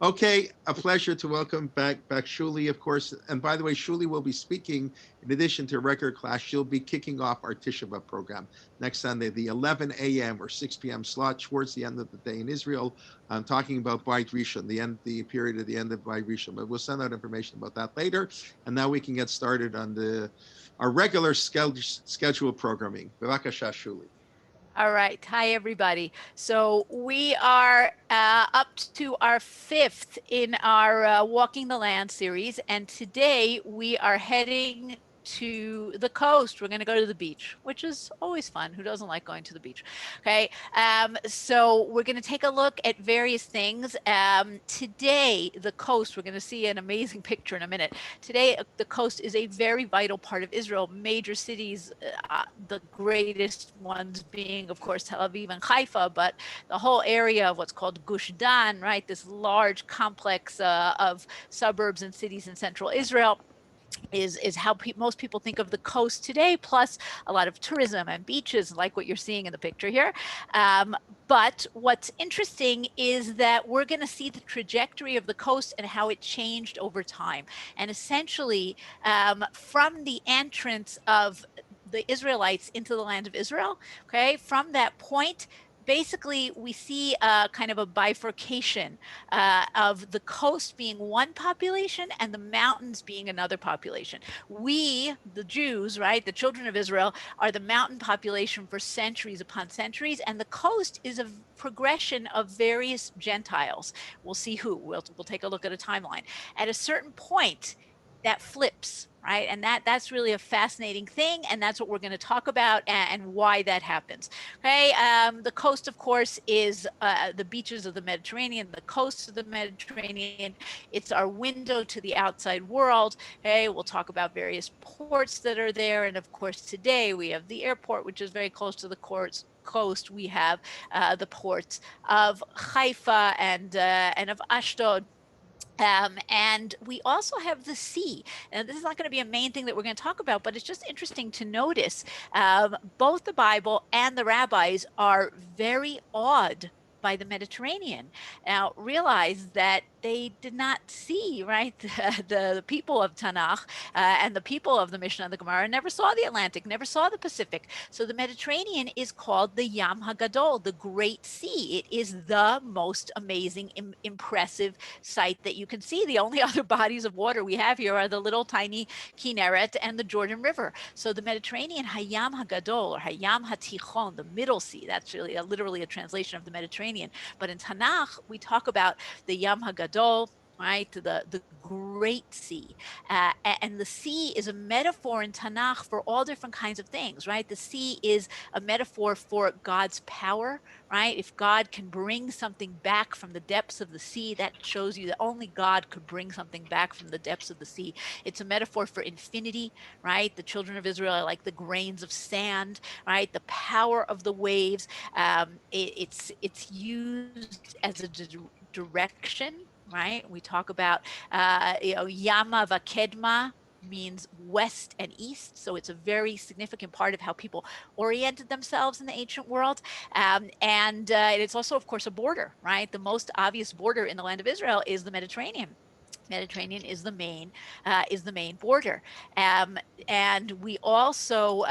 Okay, a pleasure to welcome back Shulie, of course. And by the way, Shulie will be speaking in addition to regular class. She'll be kicking off our Tisha B'Av program next Sunday, the 11 a.m. or 6 p.m. slot towards the end of the day in Israel. I'm talking about Beit Rishon, the period of the end of Beit Rishon. But we'll send out information about that later. And now we can get started on our regular schedule programming. Bevakasha, Shulie. All right. Hi, everybody. So we are up to our fifth in our Walking the Land series. And today we are heading to the coast. We're going to go to the beach, which is always fun. Who doesn't like going to the beach? Okay. So we're going to take a look at various things. Today, the coast, we're going to see an amazing picture in a minute. Today, the coast is a very vital part of Israel. Major cities, the greatest ones being, of course, Tel Aviv and Haifa, but the whole area of what's called Gush Dan, right? This large complex of suburbs and cities in central Israel is how most people think of the coast today, plus a lot of tourism and beaches like what you're seeing in the picture here. But what's interesting is that we're going to see the trajectory of the coast and how it changed over time. And essentially, from the entrance of the Israelites into the land of Israel, okay, from that point, basically we see kind of a bifurcation of the coast being one population and the mountains being another population. We, the Jews, right, the children of Israel, are the mountain population for centuries upon centuries, and the coast is a progression of various Gentiles. We'll see who. We'll take a look at a timeline. At a certain point, that flips, right? And that's really a fascinating thing, and that's what we're going to talk about and why that happens. Okay, the coast, of course, is the beaches of the Mediterranean, the coast of the Mediterranean. It's our window to the outside world. Okay, we'll talk about various ports that are there, and of course, today we have the airport, which is very close to the coast. We have the ports of Haifa and of Ashdod. And we also have the sea. And this is not going to be a main thing that we're going to talk about, but it's just interesting to notice both the Bible and the rabbis are very awed by the Mediterranean. Now, realize that they did not see, right, the people of Tanakh and the people of the Mishnah and the Gemara never saw the Atlantic, never saw the Pacific. So the Mediterranean is called the Yam HaGadol, the Great Sea. It is the most amazing, impressive sight that you can see. The only other bodies of water we have here are the little tiny Kinneret and the Jordan River. So the Mediterranean, Hayam HaGadol, or Hayam HaTichon, the Middle Sea, that's really literally a translation of the Mediterranean. But in Tanakh, we talk about the Yam HaGadol, right? The Great Sea. And the sea is a metaphor in Tanakh for all different kinds of things, right? The sea is a metaphor for God's power, right? If God can bring something back from the depths of the sea, that shows you that only God could bring something back from the depths of the sea. It's a metaphor for infinity, right? The children of Israel are like the grains of sand, right? The power of the waves. It's used as a direction, right? We talk about, Yama Vakedma means west and east. So it's a very significant part of how people oriented themselves in the ancient world. And it's also, of course, a border, right? The most obvious border in the land of Israel is the Mediterranean. Mediterranean is the main border, and we also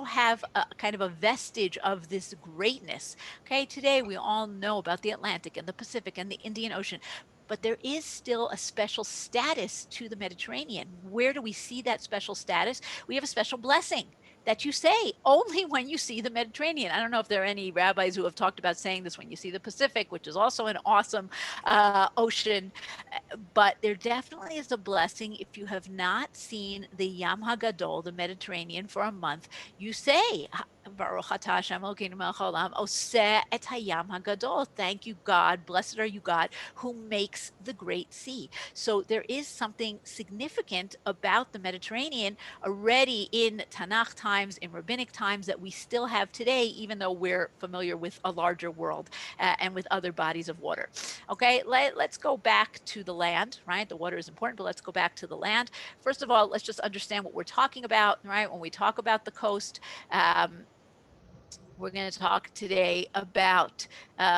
have a kind of a vestige of this greatness. Okay, today we all know about the Atlantic and the Pacific and the Indian Ocean, but there is still a special status to the Mediterranean. Where do we see that special status? We have a special blessing that you say only when you see the Mediterranean. I don't know if there are any rabbis who have talked about saying this when you see the Pacific, which is also an awesome ocean, but there definitely is a blessing if you have not seen the Yam HaGadol, the Mediterranean, for a month. You say, Baruch atah Hashem Elokeinu melech haolam, oseh et hayam hagadol. Thank you, God. Blessed are you, God, who makes the great sea. So there is something significant about the Mediterranean already in Tanakh times, in rabbinic times, that we still have today, even though we're familiar with a larger world and with other bodies of water. Okay, let's go back to the land, right? The water is important, but let's go back to the land. First of all, let's just understand what we're talking about, right? When we talk about the coast, We're going to talk today about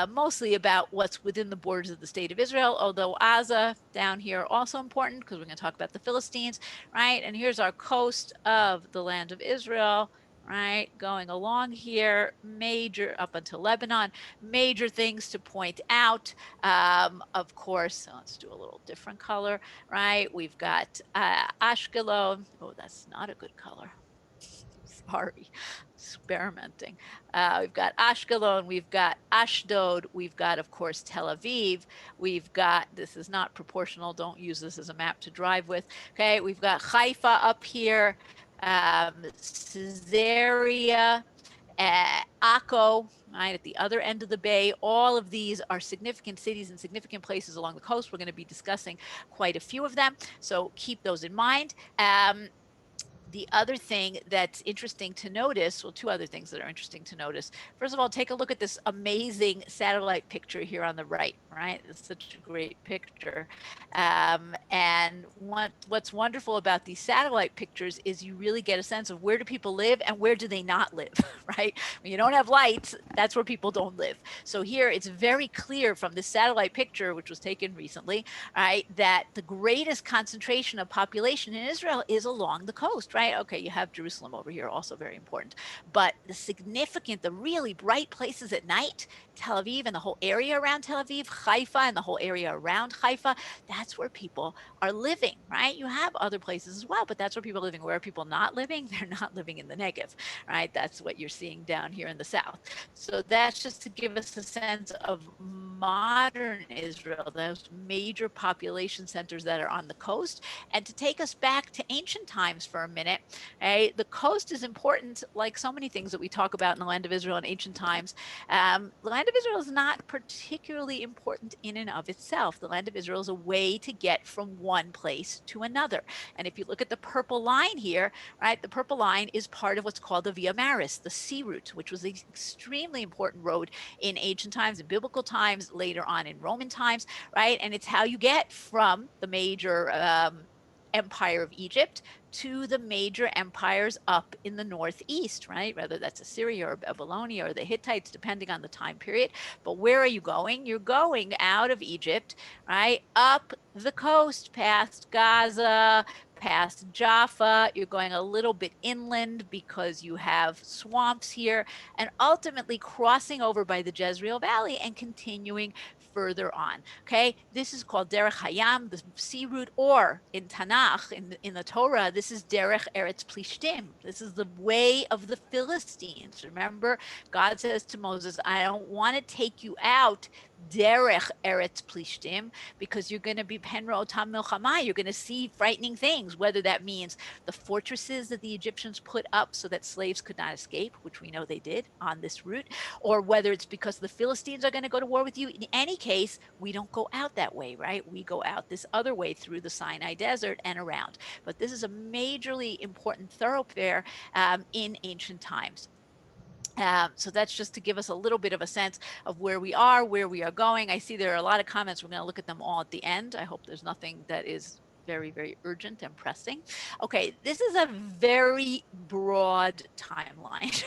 mostly about what's within the borders of the state of Israel, although Gaza down here also important because we're going to talk about the Philistines, right? And here's our coast of the land of Israel, right? Going along here, major up until Lebanon, major things to point out. Of course, so let's do a little different color, right? We've got Ashkelon. Oh, that's not a good color. Sorry, experimenting. We've got Ashkelon, we've got Ashdod, we've got, of course, Tel Aviv. We've got, this is not proportional, don't use this as a map to drive with. Okay, we've got Haifa up here, Caesarea, Akko, right, at the other end of the bay. All of these are significant cities and significant places along the coast. We're going to be discussing quite a few of them, so keep those in mind. The other thing that's interesting to notice, well, two other things that are interesting to notice. First of all, take a look at this amazing satellite picture here on the right, right? It's such a great picture. And what's wonderful about these satellite pictures is you really get a sense of where do people live and where do they not live, right? When you don't have lights, that's where people don't live. So here it's very clear from this satellite picture, which was taken recently, right, that the greatest concentration of population in Israel is along the coast, right? Okay, you have Jerusalem over here, also very important. But the significant, the really bright places at night, Tel Aviv and the whole area around Tel Aviv, Haifa and the whole area around Haifa, that's where people are living, right? You have other places as well, but that's where people are living. Where are people not living? They're not living in the Negev, right? That's what you're seeing down here in the south. So that's just to give us a sense of modern Israel, those major population centers that are on the coast, and to take us back to ancient times for a minute. Right? The coast is important, like so many things that we talk about in the land of Israel in ancient times. The land of Israel is not particularly important in and of itself. The land of Israel is a way to get from one place to another. And if you look at the purple line here, right, the purple line is part of what's called the Via Maris, the sea route, which was an extremely important road in ancient times, in biblical times, later on in Roman times, right? And it's how you get from the major empire of Egypt to the major empires up in the northeast, right? Whether that's Assyria or Babylonia or the Hittites, depending on the time period. But where are you going? You're going out of Egypt, right? Up the coast past Gaza, past Jaffa. You're going a little bit inland because you have swamps here, and ultimately crossing over by the Jezreel Valley and continuing further on. Okay, this is called Derech Hayam, the sea route, or in Tanakh, in the Torah, this is Derech Eretz Plishtim. This is the way of the Philistines. Remember, God says to Moses, I don't want to take you out Derech Eretz Plishtim, because you're going to be Penro Tam Milchama. You're going to see frightening things, whether that means the fortresses that the Egyptians put up so that slaves could not escape, which we know they did on this route, or whether it's because the Philistines are going to go to war with you. In any case, we don't go out that way, right? We go out this other way through the Sinai Desert and around. But this is a majorly important thoroughfare in ancient times. So that's just to give us a little bit of a sense of where we are going. I see there are a lot of comments. We're going to look at them all at the end. I hope there's nothing that is very, very urgent and pressing. Okay, this is a very broad timeline.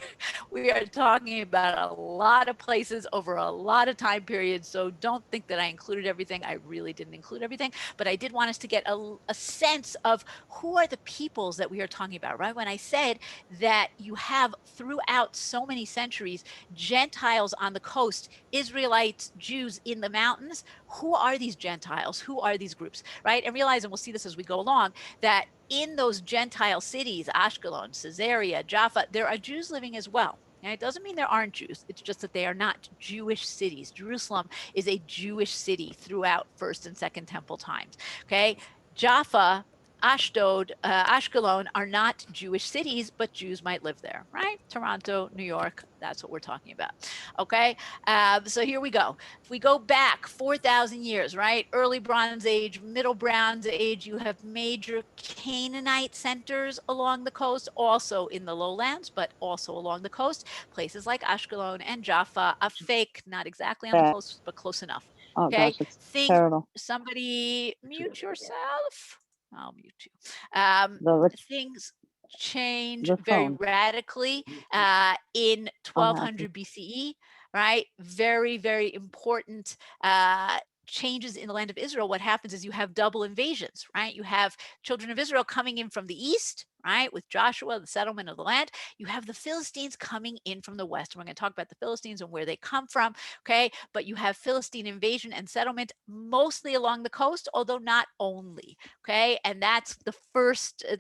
We are talking about a lot of places over a lot of time periods, so don't think that I included everything. I really didn't include everything, but I did want us to get a sense of who are the peoples that we are talking about, right? When I said that you have throughout so many centuries Gentiles on the coast, Israelites, Jews in the mountains, who are these Gentiles? Who are these groups, right? And realize, and we'll see this as we go along, that in those Gentile cities, Ashkelon, Caesarea, Jaffa, there are Jews living as well. And it doesn't mean there aren't Jews. It's just that they are not Jewish cities. Jerusalem is a Jewish city throughout First and Second Temple times. Okay, Jaffa, Ashdod, Ashkelon are not Jewish cities, but Jews might live there, right? Toronto, New York, that's what we're talking about. Okay, so here we go. If we go back 4,000 years, right? Early Bronze Age, Middle Bronze Age, you have major Canaanite centers along the coast, also in the lowlands, but also along the coast. Places like Ashkelon and Jaffa, Afek, not exactly on the coast, but close enough. Oh Okay, gosh, it's things, terrible. somebody mute yourself. I'll mute you. The which Things change The very phone. radically in I'm happy. 1200 BCE, right? Very, very important changes in the land of Israel. What happens is you have double invasions, right? You have children of Israel coming in from the east, right, with Joshua, the settlement of the land. You have the Philistines coming in from the west. We're going to talk about the Philistines and where they come from, okay? But you have Philistine invasion and settlement mostly along the coast, although not only, okay? And that's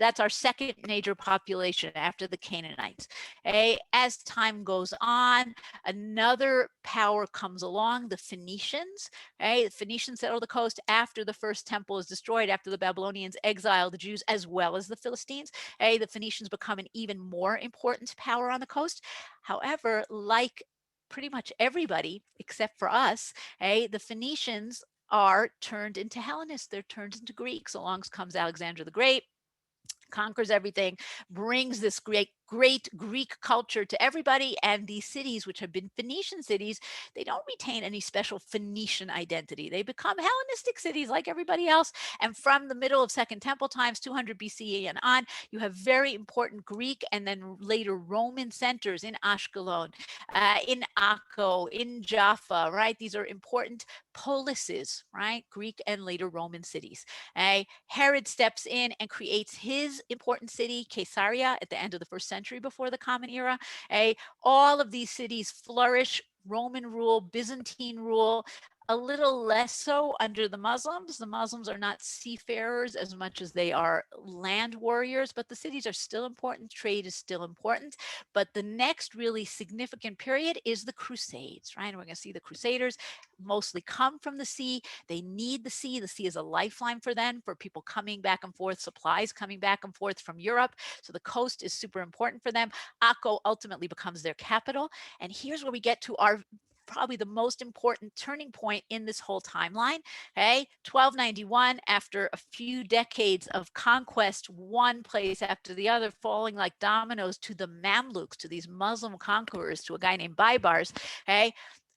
that's our second major population after the Canaanites, okay? As time goes on, another power comes along, the Phoenicians, okay? The Phoenicians settle the coast after the first temple is destroyed, after the Babylonians exile the Jews as well as the Philistines. Okay? The Phoenicians become an even more important power on the coast. However, like pretty much everybody except for us, okay, the Phoenicians are turned into Hellenists. They're turned into Greeks. Along comes Alexander the Great, conquers everything, brings this great Greek culture to everybody. And these cities, which have been Phoenician cities, they don't retain any special Phoenician identity. They become Hellenistic cities like everybody else. And from the middle of Second Temple times, 200 BCE and on, you have very important Greek and then later Roman centers in Ashkelon, in Akko, in Jaffa, right? These are important polises, right? Greek and later Roman cities. Herod steps in and creates his important city, Caesarea, at the end of the first century before the Common Era. All of these cities flourish, Roman rule, Byzantine rule, a little less so under the Muslims. The Muslims are not seafarers as much as they are land warriors, but the cities are still important. Trade is still important. But the next really significant period is the Crusades, right? And we're going to see the Crusaders mostly come from the sea. They need the sea. The sea is a lifeline for them, for people coming back and forth, supplies coming back and forth from Europe. So the coast is super important for them. Akko ultimately becomes their capital. And here's where we get to our probably the most important turning point in this whole timeline. Okay, 1291, after a few decades of conquest, one place after the other, falling like dominoes to the Mamluks, to these Muslim conquerors, to a guy named Baibars. Okay,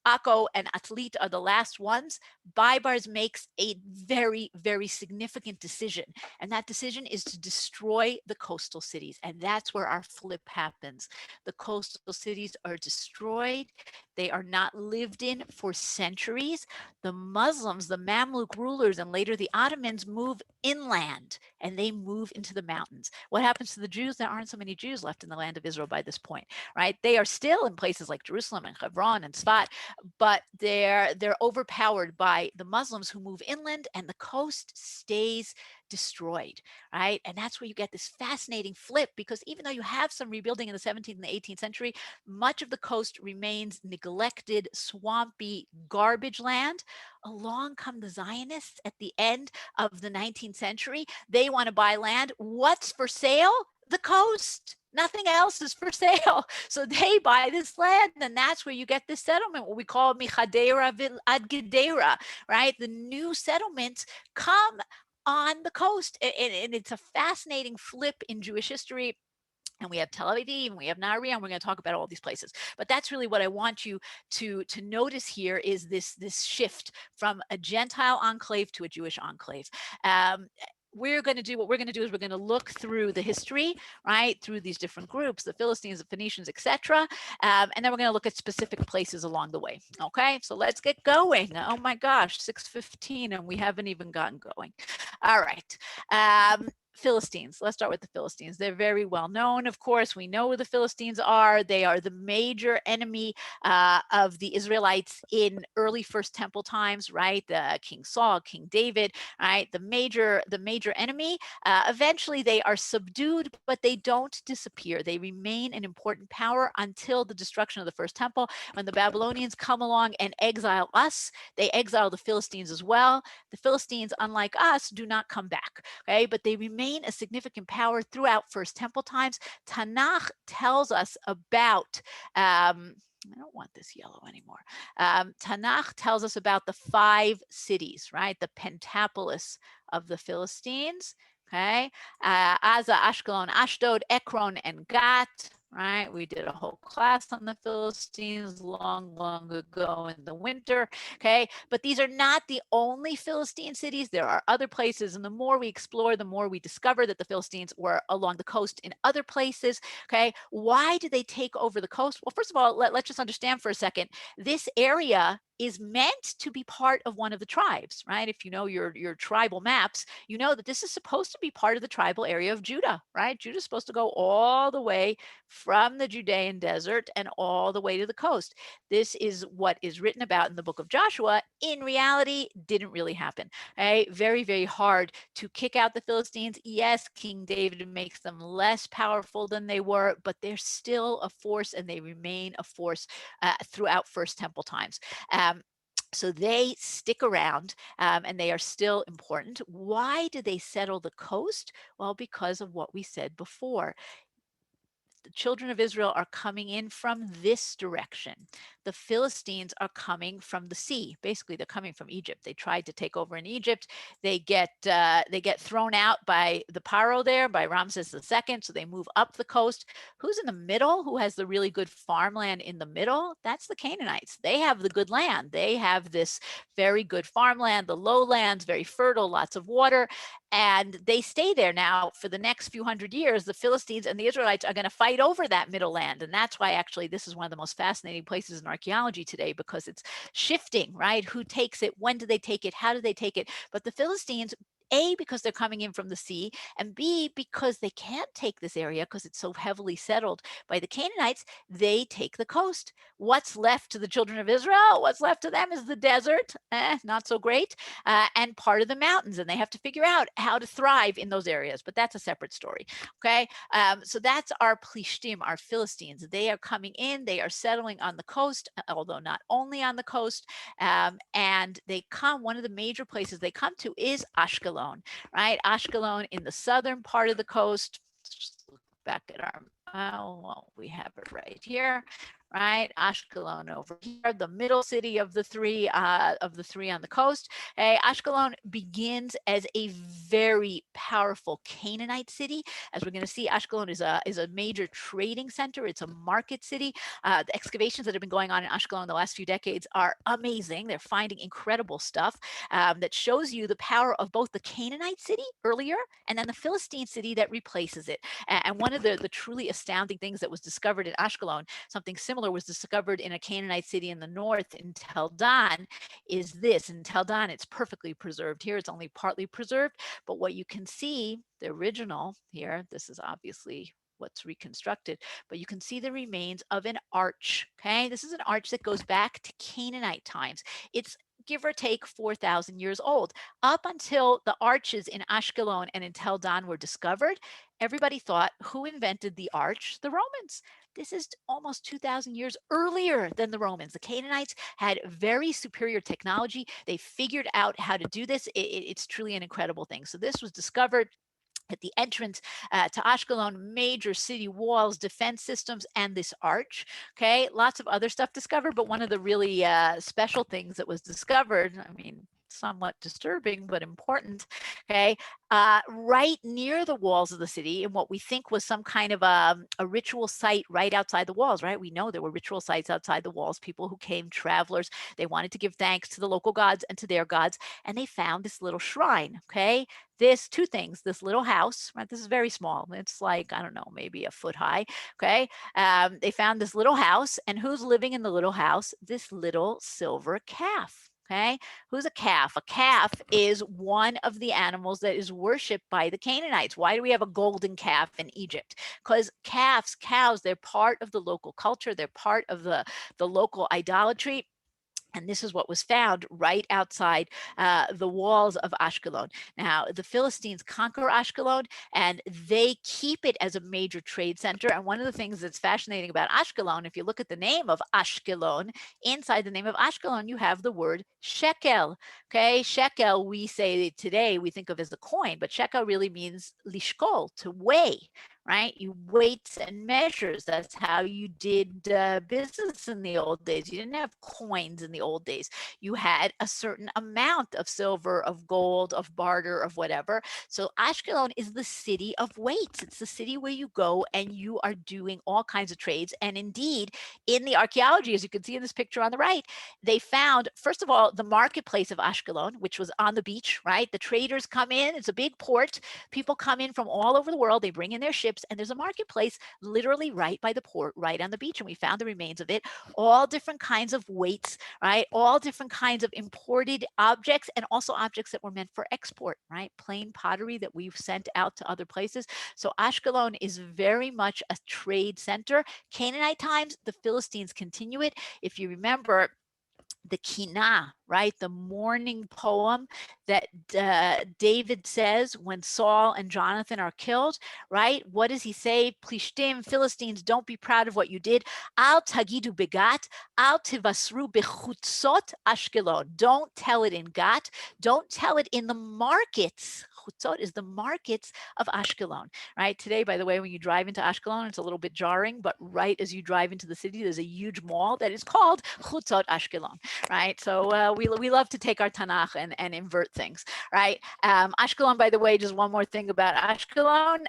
Akko and Atlit are the last ones. Baibars makes a very, very significant decision. And that decision is to destroy the coastal cities. And that's where our flip happens. The coastal cities are destroyed. They are not lived in for centuries. The Muslims, the Mamluk rulers, and later the Ottomans move inland and they move into the mountains. What happens to the Jews? There aren't so many Jews left in the land of Israel by this point, right? They are still in places like Jerusalem and Hebron and Sfat, but they're overpowered by the Muslims who move inland, and the coast stays destroyed, right? And that's where you get this fascinating flip, because even though you have some rebuilding in the 17th and the 18th century, much of the coast remains neglected, swampy, garbage land. Along come the Zionists at the end of the 19th century. They want to buy land. What's for sale? The coast. Nothing else is for sale. So they buy this land, and that's where you get this settlement, what we call Michadera ad Gedera, right? The new settlements come on the coast. And it's a fascinating flip in Jewish history. And we have Tel Aviv, and we have Nahariya, and we're going to talk about all these places. But that's really what I want you to notice here is this shift from a Gentile enclave to a Jewish enclave. We're going to do what we're going to do is we're going to look through the history, right, through these different groups, the Philistines, the Phoenicians, etc., and then we're going to look at specific places along the way. Okay, so let's get going. Oh my gosh, 6:15, and we haven't even gotten going. All right. Philistines. Let's start with the Philistines. They're very well known, of course. We know who the Philistines are. They are the major enemy of the Israelites in early First Temple times, right? King Saul, King David, right? The major enemy. Eventually, they are subdued, but they don't disappear. They remain an important power until the destruction of the First Temple. When the Babylonians come along and exile us, they exile the Philistines as well. The Philistines, unlike us, do not come back, okay? But they remain a significant power throughout First Temple times. Tanakh tells us about, I don't want this yellow anymore. Tanakh tells us about the 5 cities, right? The Pentapolis of the Philistines, okay? Aza, Ashkelon, Ashdod, Ekron, and Gat. right? We did a whole class on the Philistines long, long ago in the winter, okay? But these are not the only Philistine cities. There are other places, and the more we explore, the more we discover that the Philistines were along the coast in other places, okay? Why did they take over the coast? Well, first of all, let's just understand for a second, this area is meant to be part of one of the tribes, right? If you know your tribal maps, you know that this is supposed to be part of the tribal area of Judah, right? Judah's supposed to go all the way from the Judean desert and all the way to the coast. This is what is written about in the book of Joshua. In reality, didn't really happen. Okay? Very, very hard to kick out the Philistines. Yes, King David makes them less powerful than they were, but they're still a force and they remain a force throughout First Temple times. So they stick around and they are still important. Why do they settle the coast? Well, because of what we said before. The children of Israel are coming in from this direction. The Philistines are coming from the sea. Basically, they're coming from Egypt. They tried to take over in Egypt. They get thrown out by the Paro there, by Ramses II. So they move up the coast. Who's in the middle? Who has the really good farmland in the middle? That's the Canaanites. They have the good land. They have this very good farmland, the lowlands, very fertile, lots of water. And they stay there now for the next few hundred years. The Philistines and the Israelites are going to fight over that middle land. And that's why actually this is one of the most fascinating places in archaeology today, because it's shifting, right? Who takes it? When do they take it? How do they take it? But the Philistines, A, because they're coming in from the sea, and B, because they can't take this area because it's so heavily settled by the Canaanites, they take the coast. What's left to the children of Israel? What's left to them is the desert, not so great, and part of the mountains. And they have to figure out how to thrive in those areas. But that's a separate story, okay? So that's our Plishtim, our Philistines. They are coming in. They are settling on the coast, although not only on the coast. And they come, one of the major places they come to is Ashkelon, right? Ashkelon in the southern part of the coast. Just look back at our, well, we have it right here, right? Ashkelon over here, the middle city of the three on the coast. Ashkelon begins as a very powerful Canaanite city. As we're going to see, Ashkelon is a major trading center. It's a market city. The excavations that have been going on in Ashkelon the last few decades are amazing. They're finding incredible stuff that shows you the power of both the Canaanite city earlier and then the Philistine city that replaces it. And one of the truly astounding things that was discovered in Ashkelon, something similar was discovered in a Canaanite city in the north in Tel Dan, is this. In Tel Dan, it's perfectly preserved. Here, it's only partly preserved. But what you can see, the original here, this is obviously what's reconstructed, but you can see the remains of an arch. Okay, this is an arch that goes back to Canaanite times. It's give or take 4,000 years old. Up until the arches in Ashkelon and in Tel Dan were discovered, everybody thought, who invented the arch? The Romans. This is almost 2,000 years earlier than the Romans. The Canaanites had very superior technology. They figured out how to do this. It's truly an incredible thing. So this was discovered at the entrance to Ashkelon, major city walls, defense systems, and this arch. Okay, lots of other stuff discovered, but one of the really special things that was discovered, I mean, somewhat disturbing, but important, okay, right near the walls of the city in what we think was some kind of a ritual site right outside the walls, right? We know there were ritual sites outside the walls, people who came, travelers, they wanted to give thanks to the local gods and to their gods, and they found this little shrine, okay? This, two things, this little house, right? This is very small. It's like, I don't know, maybe a foot high, okay? They found this little house, and who's living in the little house? This little silver calf. Okay, who's a calf? A calf is one of the animals that is worshipped by the Canaanites. Why do we have a golden calf in Egypt? Because calves, cows, they're part of the local culture. They're part of the local idolatry. And this is what was found right outside the walls of Ashkelon. Now, the Philistines conquer Ashkelon and they keep it as a major trade center. And one of the things that's fascinating about Ashkelon, if you look at the name of Ashkelon, inside the name of Ashkelon, you have the word shekel. Okay, shekel, we say today, we think of as the coin, but shekel really means lishkol, to weigh. right? You weights and measures. That's how you did business in the old days. You didn't have coins in the old days. You had a certain amount of silver, of gold, of barter, of whatever. So Ashkelon is the city of weights. It's the city where you go and you are doing all kinds of trades. And indeed, in the archaeology, as you can see in this picture on the right, they found, first of all, the marketplace of Ashkelon, which was on the beach, right? The traders come in, it's a big port. People come in from all over the world. They bring in their ships, and there's a marketplace literally right by the port, right on the beach. And we found the remains of it, all different kinds of weights, right? All different kinds of imported objects and also objects that were meant for export, right? Plain pottery that we've sent out to other places. So Ashkelon is very much a trade center. Canaanite times, the Philistines continue it. If you remember, the Kinah, right? The mourning poem that David says when Saul and Jonathan are killed, right? What does he say? Plishtim, Philistines, don't be proud of what you did. Al tagidu begat, al tivasru bechutzot Ashkelon. Don't tell it in Gat. Don't tell it in the markets. Chutzot is the markets of Ashkelon, right? Today, by the way, when you drive into Ashkelon, it's a little bit jarring, but right as you drive into the city, there's a huge mall that is called Chutzot Ashkelon, right? So we love to take our Tanakh and invert things, right? Ashkelon, by the way, just one more thing about Ashkelon.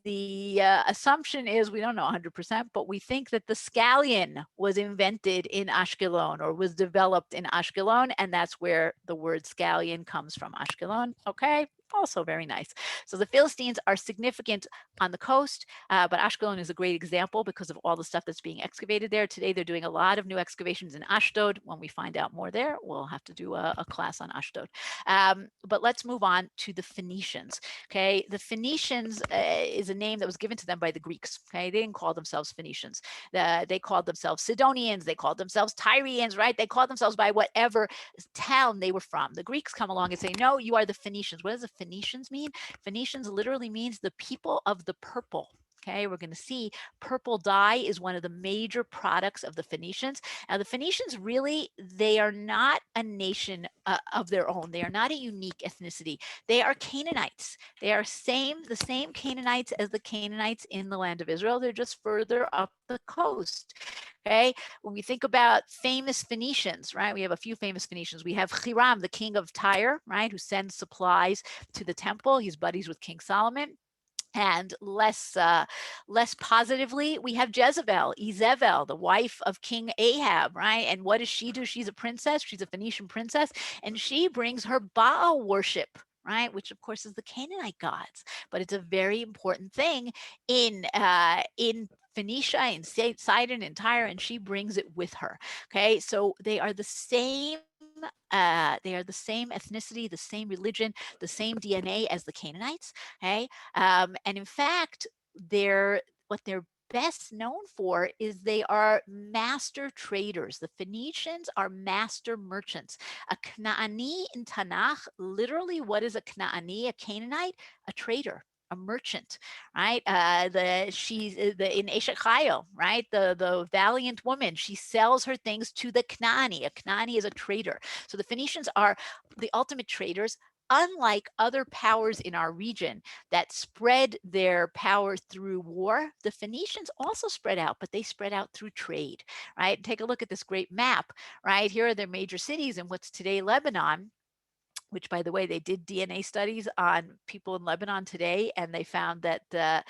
The assumption is we don't know 100%, but we think that the scallion was invented in Ashkelon or was developed in Ashkelon, and that's where the word scallion comes from, Ashkelon. Okay, also very nice. So the Philistines are significant on the coast, but Ashkelon is a great example because of all the stuff that's being excavated there. Today, they're doing a lot of new excavations in Ashdod. When we find out more there, we'll have to do a class on Ashdod. But let's move on to the Phoenicians. Okay, the Phoenicians is a name that was given to them by the Greeks. Okay, they didn't call themselves Phoenicians. They called themselves Sidonians. They called themselves Tyrians, right? They called themselves by whatever town they were from. The Greeks come along and say, no, you are the Phoenicians. What does the Phoenicians mean? Phoenicians literally means the people of the purple. Okay, we're going to see purple dye is one of the major products of the Phoenicians. Now, the Phoenicians really, they are not a nation of their own. They are not a unique ethnicity. They are Canaanites. They are the same Canaanites as the Canaanites in the land of Israel. They're just further up the coast. Okay, when we think about famous Phoenicians, right? We have a few famous Phoenicians. We have Hiram, the king of Tyre, right, who sends supplies to the temple. He's buddies with King Solomon. And less positively, we have Izebel, the wife of King Ahab, right? And what does she do? She's a princess. She's a Phoenician princess, and she brings her Baal worship, right? Which of course is the Canaanite gods, but it's a very important thing in Phoenicia, in Sidon, and Tyre, and she brings it with her. Okay, so they are the same. They are the same ethnicity, the same religion, the same DNA as the Canaanites. Okay, and in fact, what they're best known for is they are master traders. The Phoenicians are master merchants. A Knaani in Tanakh, literally, what is a Knaani? A Canaanite, a trader, a merchant, right? She's in Eshet Chayil, right? The valiant woman. She sells her things to the Knaani. A Knaani is a trader. So the Phoenicians are the ultimate traders. Unlike other powers in our region that spread their power through war, the Phoenicians also spread out, but they spread out through trade, right? Take a look at this great map, right? Here are their major cities in what's today Lebanon, which, by the way, they did DNA studies on people in Lebanon today, and they found that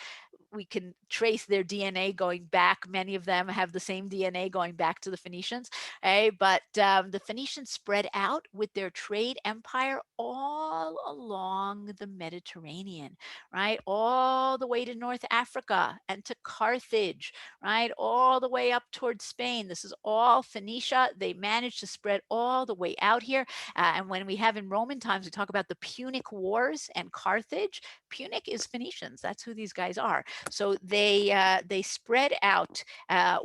we can trace their DNA going back. Many of them have the same DNA going back to the Phoenicians. Okay? But the Phoenicians spread out with their trade empire all along the Mediterranean, right? All the way to North Africa and to Carthage, right? All the way up towards Spain. This is all Phoenicia. They managed to spread all the way out here. And when we have in Roman times, we talk about the Punic Wars and Carthage. Punic is Phoenicians. That's who these guys are. So they spread out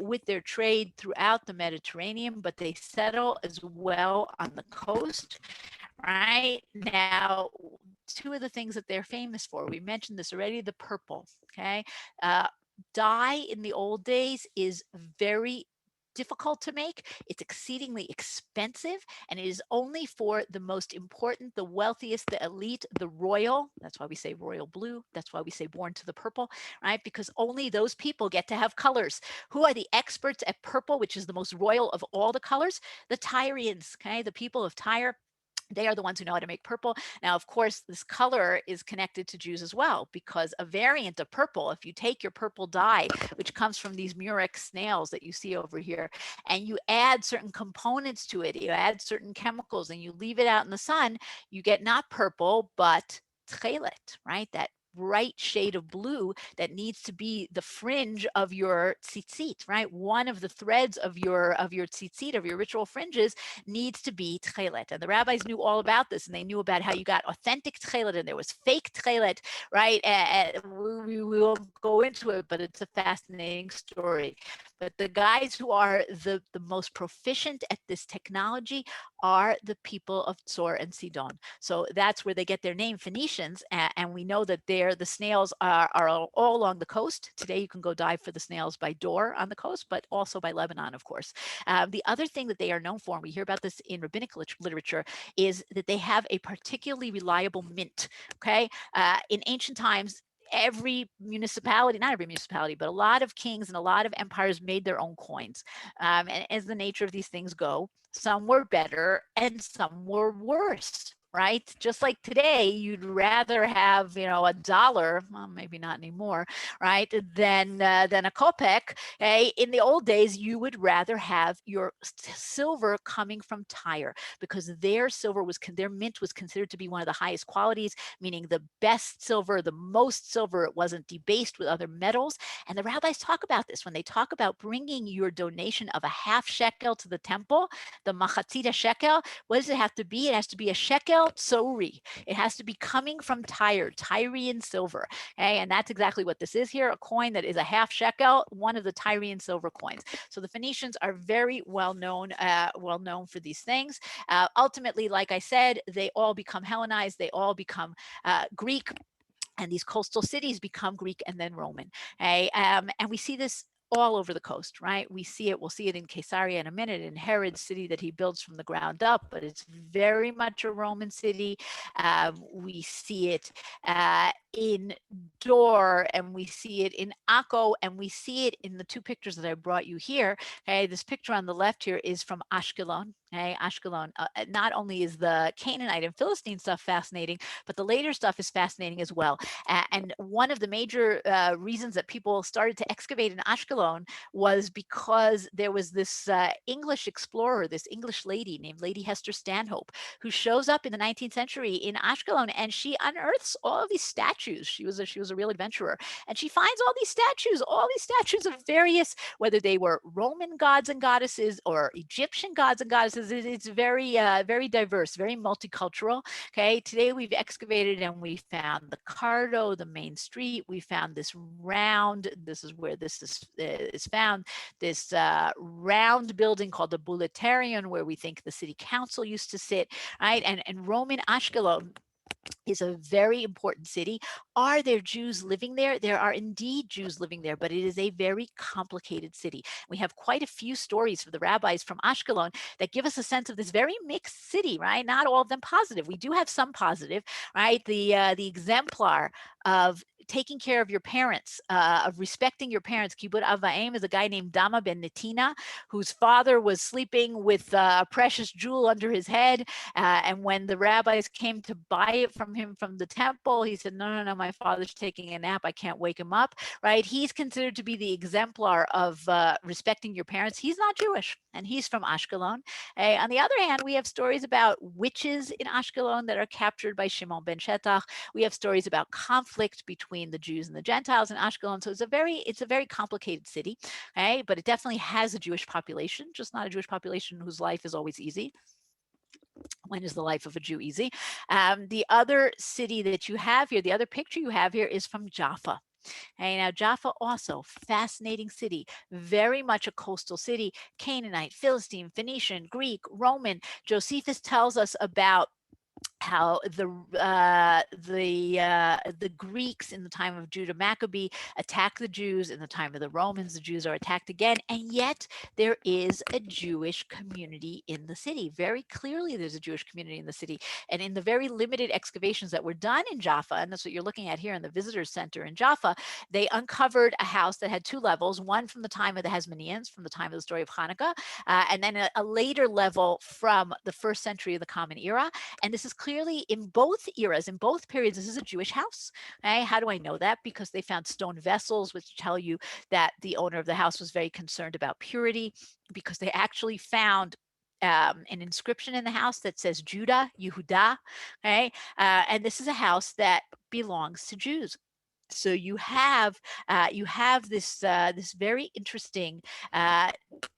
with their trade throughout the Mediterranean, but they settle as well on the coast. Right now, two of the things that they're famous for, we mentioned this already, the purple. Okay, dye in the old days is very difficult to make, it's exceedingly expensive, and it is only for the most important, the wealthiest, the elite, the royal. That's why we say royal blue. That's why we say born to the purple, right? Because only those people get to have colors. Who are the experts at purple, which is the most royal of all the colors? The Tyrians, okay? The people of Tyre. They are the ones who know how to make purple. Now, of course, this color is connected to Jews as well, because a variant of purple, if you take your purple dye, which comes from these murex snails that you see over here, and you add certain components to it, you add certain chemicals, and you leave it out in the sun, you get not purple, but tchelet, right? That bright shade of blue that needs to be the fringe of your tzitzit, right? One of the threads of your tzitzit, of your ritual fringes, needs to be tchelet. And the rabbis knew all about this, and they knew about how you got authentic tchelet and there was fake tchelet, right? And we won't go into it, but it's a fascinating story. But the guys who are the most proficient at this technology are the people of Tzor and Sidon. So that's where they get their name, Phoenicians. And we know that the snails are all along the coast. Today you can go dive for the snails by Dor on the coast, but also by Lebanon, of course. The other thing that they are known for, and we hear about this in rabbinic literature, is that they have a particularly reliable mint. Okay, in ancient times, every municipality, not every municipality, but a lot of kings and a lot of empires made their own coins. And as the nature of these things go, some were better and some were worse. Right, just like today, you'd rather have $1, well, maybe not anymore, right, than a kopeck. Okay? In the old days, you would rather have your silver coming from Tyre, because their mint was considered to be one of the highest qualities, meaning the best silver, the most silver. It wasn't debased with other metals. And the rabbis talk about this when they talk about bringing your donation of a half shekel to the temple, the machatzita shekel. What does it have to be? It has to be a shekel tsori. It has to be coming from Tyre, Tyrian silver. Okay, and that's exactly what this is here, a coin that is a half shekel, one of the Tyrian silver coins. So the Phoenicians are very well known for these things. Ultimately, like I said, they all become Hellenized, they all become Greek, and these coastal cities become Greek and then Roman. Okay? And we see this all over the coast, right? We'll see it in Caesarea in a minute, in Herod's city that he builds from the ground up, but it's very much a Roman city. We see it in Dor, and we see it in Akko, and we see it in the two pictures that I brought you here. Okay, this picture on the left here is from Ashkelon. Okay, Ashkelon. Not only is the Canaanite and Philistine stuff fascinating, but the later stuff is fascinating as well. And one of the major reasons that people started to excavate in Ashkelon was because there was this English explorer, this English lady named Lady Hester Stanhope, who shows up in the 19th century in Ashkelon, and she unearths all of these statues. She was a real adventurer, and she finds all these statues of various, whether they were Roman gods and goddesses or Egyptian gods and goddesses. It's very very diverse, very multicultural. Okay, today we've excavated and we found the Cardo, the main street. We found this round. This is where this is found. This round building called the Bulletarian, where we think the city council used to sit. Right, and Roman Ashkelon is a very important city. Are there Jews living there? There are indeed Jews living there, but it is a very complicated city. We have quite a few stories for the rabbis from Ashkelon that give us a sense of this very mixed city, right? Not all of them positive. We do have some positive, right? The exemplar of taking care of your parents, of respecting your parents. Kibbut Avaim is a guy named Dama ben Netina, whose father was sleeping with a precious jewel under his head. And when the rabbis came to buy it from him from the temple, he said, no, my father's taking a nap. I can't wake him up, right? He's considered to be the exemplar of respecting your parents. He's not Jewish, and he's from Ashkelon. On the other hand, we have stories about witches in Ashkelon that are captured by Shimon ben Shetach. We have stories about conflict between the Jews and the Gentiles in Ashkelon. So it's a very complicated city, okay? But it definitely has a Jewish population, just not a Jewish population whose life is always easy. When is the life of a Jew easy? The other city that you have here, the other picture you have here is from Jaffa. And now Jaffa also, fascinating city, very much a coastal city, Canaanite, Philistine, Phoenician, Greek, Roman. Josephus tells us about how the Greeks in the time of Judah Maccabee attack the Jews. In the time of the Romans, the Jews are attacked again, and yet there is a Jewish community in the city. Very clearly, there's a Jewish community in the city, and in the very limited excavations that were done in Jaffa, and that's what you're looking at here in the Visitors Center in Jaffa, they uncovered a house that had two levels, one from the time of the Hasmoneans, from the time of the story of Hanukkah, and then a later level from the first century of the Common Era. And this is clearly in both eras, in both periods, this is a Jewish house. Okay? How do I know that? Because they found stone vessels, which tell you that the owner of the house was very concerned about purity, because they actually found an inscription in the house that says Judah, Yehuda, okay? And this is a house that belongs to Jews. So you have this very interesting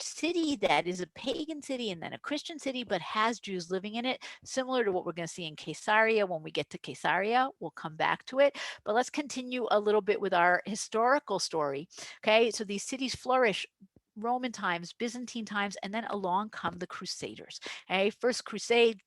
city that is a pagan city and then a Christian city, but has Jews living in it, similar to what we're going to see in Caesarea. When we get to Caesarea, we'll come back to it. But let's continue a little bit with our historical story. Okay, so these cities flourish. Roman times, Byzantine times, and then along come the Crusaders. Okay, First Crusade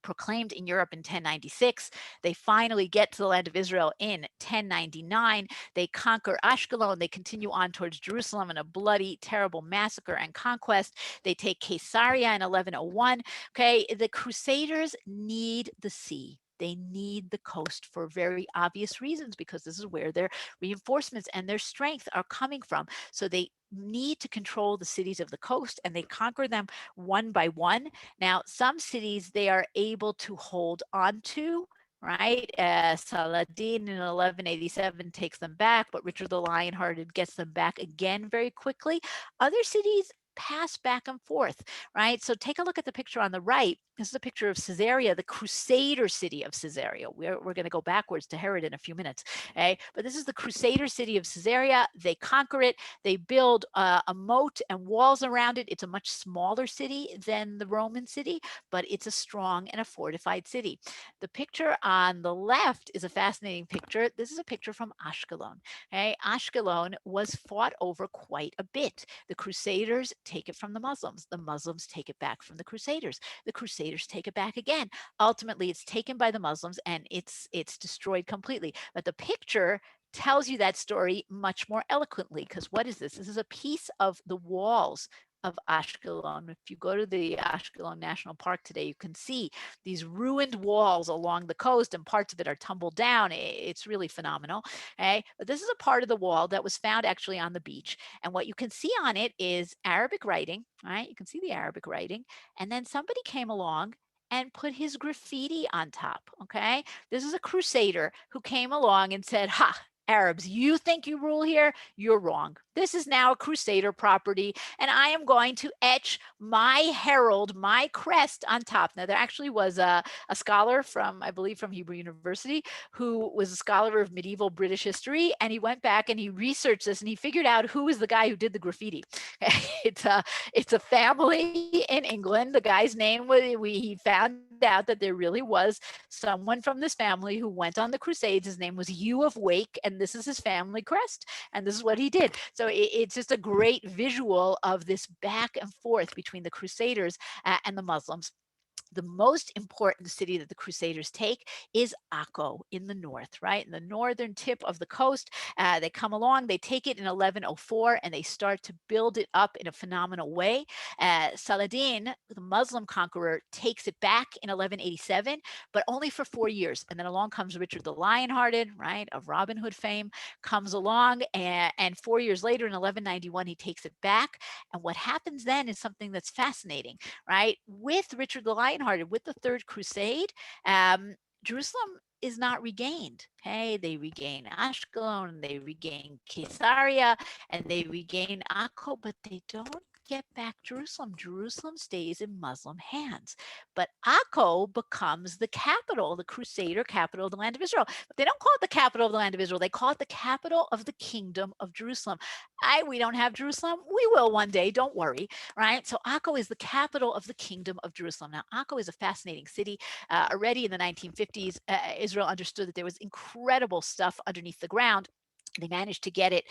proclaimed in Europe in 1096. They finally get to the land of Israel in 1099. They conquer Ashkelon. They continue on towards Jerusalem in a bloody, terrible massacre and conquest. They take Caesarea in 1101. Okay, the Crusaders need the sea. They need the coast for very obvious reasons, because this is where their reinforcements and their strength are coming from. So they need to control the cities of the coast, and they conquer them one by one. Now, some cities they are able to hold on to, right? Saladin in 1187 takes them back, but Richard the Lionhearted gets them back again very quickly. Other cities pass back and forth, right? So take a look at the picture on the right. This is a picture of Caesarea, the Crusader city of Caesarea. We're going to go backwards to Herod in a few minutes, okay? But this is the Crusader city of Caesarea. They conquer it. They build a moat and walls around it. It's a much smaller city than the Roman city, but it's a strong and a fortified city. The picture on the left is a fascinating picture. This is a picture from Ashkelon. Okay? Ashkelon was fought over quite a bit. The Crusaders take it from the Muslims. The Muslims take it back from the Crusaders. The Crusaders take it back again. Ultimately, it's taken by the Muslims and it's destroyed completely. But the picture tells you that story much more eloquently, because what is this? This is a piece of the walls of Ashkelon. If you go to the Ashkelon National Park today, you can see these ruined walls along the coast, and parts of it are tumbled down. It's really phenomenal. Okay? But this is a part of the wall that was found actually on the beach. And what you can see on it is Arabic writing, right? You can see the Arabic writing. And then somebody came along and put his graffiti on top, okay? This is a crusader who came along and said, ha, Arabs, you think you rule here? You're wrong. This is now a Crusader property, and I am going to etch my herald, my crest on top. Now, there actually was a scholar from, I believe, from Hebrew University, who was a scholar of medieval British history, and he went back and he researched this, and he figured out who was the guy who did the graffiti. It's a family in England. The guy's name was, he found out that there really was someone from this family who went on the Crusades. His name was Hugh of Wake, and this is his family crest, and this is what he did. So it's just a great visual of this back and forth between the Crusaders and the Muslims. The most important city that the Crusaders take is Akko in the north, right? In the northern tip of the coast. They come along, they take it in 1104, and they start to build it up in a phenomenal way. Saladin, the Muslim conqueror, takes it back in 1187, but only for 4 years. And then along comes Richard the Lionhearted, right, of Robin Hood fame, comes along, and 4 years later in 1191, he takes it back. And what happens then is something that's fascinating, right? With Richard the Lionhearted, with the Third Crusade, Jerusalem is not regained. Okay, they regain Ashkelon, they regain Caesarea, and they regain Akko, but they don't get back Jerusalem. Jerusalem stays in Muslim hands. But Akko becomes the capital, the Crusader capital of the land of Israel. But they don't call it the capital of the land of Israel. They call it the capital of the kingdom of Jerusalem. We don't have Jerusalem. We will one day. Don't worry, right? So Akko is the capital of the kingdom of Jerusalem. Now, Akko is a fascinating city. Already in the 1950s, Israel understood that there was incredible stuff underneath the ground. They managed to get it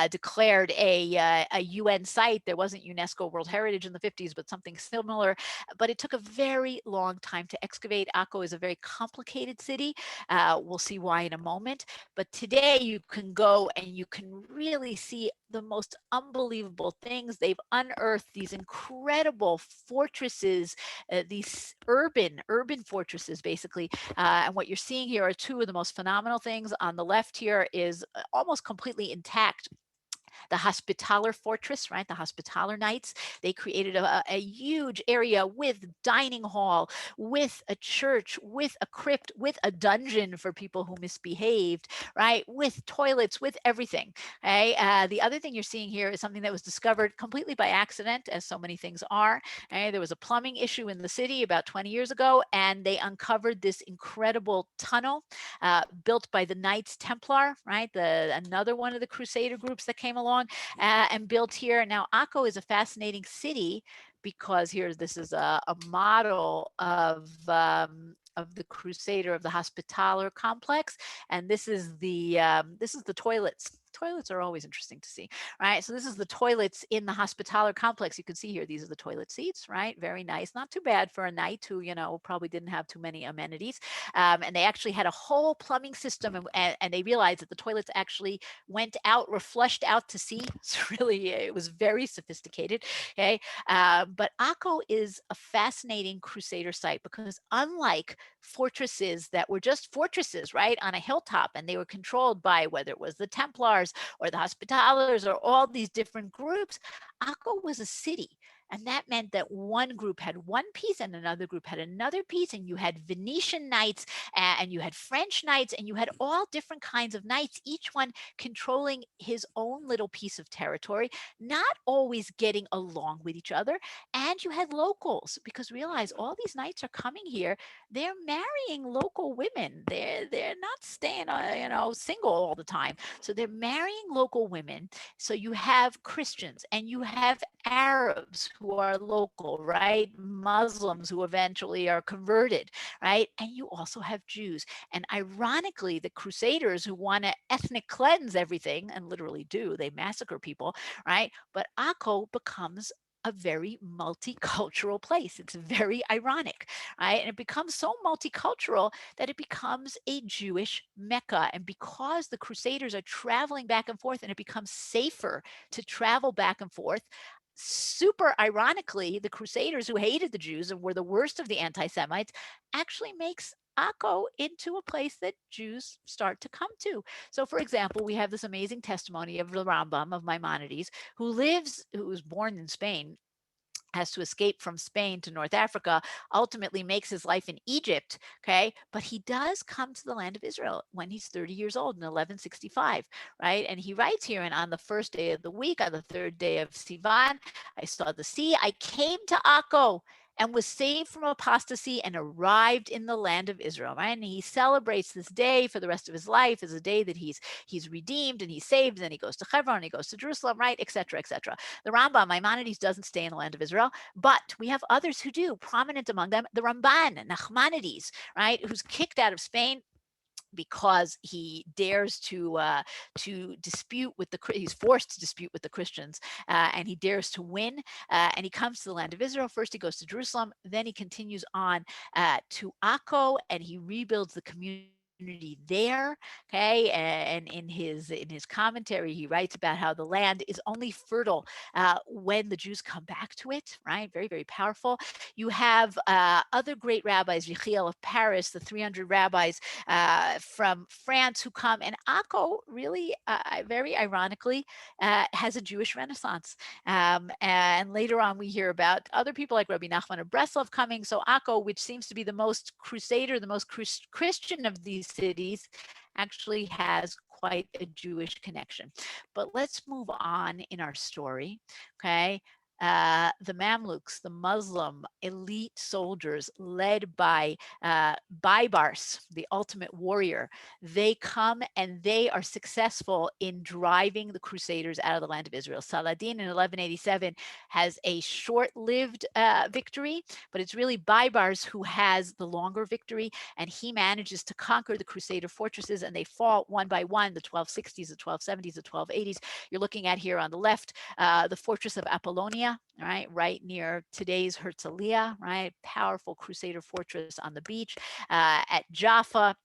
declared a UN site. There wasn't UNESCO World Heritage in the 50s, but something similar. But it took a very long time to excavate. Akko is a very complicated city. We'll see why in a moment. But today you can go and you can really see the most unbelievable things. They've unearthed these incredible fortresses, these urban fortresses, basically. And what you're seeing here are two of the most phenomenal things. On the left here is almost completely intact the Hospitaller Fortress, right? The Hospitaller Knights. They created a huge area with dining hall, with a church, with a crypt, with a dungeon for people who misbehaved, right? With toilets, with everything. Okay. The other thing you're seeing here is something that was discovered completely by accident, as so many things are. Okay? There was a plumbing issue in the city about 20 years ago, and they uncovered this incredible tunnel built by the Knights Templar, right? Another one of the Crusader groups that came along and built here. Now, Akko is a fascinating city because here, this is a model of the Crusader of the Hospitaller complex, and this is the toilets. Toilets are always interesting to see, right? So this is the toilets in the Hospitaller complex. You can see here, these are the toilet seats, right? Very nice. Not too bad for a knight who, probably didn't have too many amenities. And they actually had a whole plumbing system, and they realized that the toilets actually went out, were flushed out to sea. It was very sophisticated. Okay. But Akko is a fascinating Crusader site because unlike fortresses that were just fortresses, right, on a hilltop, and they were controlled by whether it was the Templars or the Hospitallers or all these different groups, Akko was a city. And that meant that one group had one piece and another group had another piece. And you had Venetian knights and you had French knights and you had all different kinds of knights, each one controlling his own little piece of territory, not always getting along with each other. And you had locals, because realize all these knights are coming here. They're marrying local women. They're not staying, single all the time. So they're marrying local women. So you have Christians and you have Arabs who are local, right? Muslims who eventually are converted, right? And you also have Jews. And ironically, the Crusaders who want to ethnic cleanse everything, and literally do, they massacre people, right? But Akko becomes a very multicultural place. It's very ironic, right? And it becomes so multicultural that it becomes a Jewish Mecca. And because the Crusaders are traveling back and forth and it becomes safer to travel back and forth, super ironically, the Crusaders, who hated the Jews and were the worst of the anti-Semites, actually makes Akko into a place that Jews start to come to. So, for example, we have this amazing testimony of the Rambam of Maimonides, who was born in Spain, has to escape from Spain to North Africa, ultimately makes his life in Egypt, okay? But he does come to the land of Israel when he's 30 years old in 1165, right? And he writes here, and on the first day of the week, on the third day of Sivan, I saw the sea. I came to Akko and was saved from apostasy and arrived in the land of Israel, right? And he celebrates this day for the rest of his life as a day that he's redeemed and he's saved. And then he goes to Hebron, and he goes to Jerusalem, right? Et cetera, et cetera. The Rambam, Maimonides, doesn't stay in the land of Israel, but we have others who do. Prominent among them, the Ramban, Nachmanides, right? Who's kicked out of Spain because he dares to dispute with he's forced to dispute with the Christians, and he dares to win, and he comes to the land of Israel. First he goes to Jerusalem, then he continues on to Akko, and he rebuilds the community there. Okay. And in his commentary, he writes about how the land is only fertile when the Jews come back to it, right? Very, very powerful. You have other great rabbis, Yechiel of Paris, the 300 rabbis from France who come, and Akko really, very ironically, has a Jewish Renaissance. And later on, we hear about other people like Rabbi Nachman of Breslov coming. So Akko, which seems to be the most Crusader, the most Christian of these cities, actually has quite a Jewish connection. But let's move on in our story. Okay. the Mamluks, the Muslim elite soldiers led by Baibars, the ultimate warrior, they come and they are successful in driving the Crusaders out of the land of Israel. Saladin in 1187 has a short-lived victory, but it's really Baibars who has the longer victory, and he manages to conquer the Crusader fortresses, and they fall one by one, the 1260s, the 1270s, the 1280s. You're looking at here on the left, the fortress of Apollonia, right near today's Herzliya, right? Powerful Crusader fortress on the beach. At Jaffa,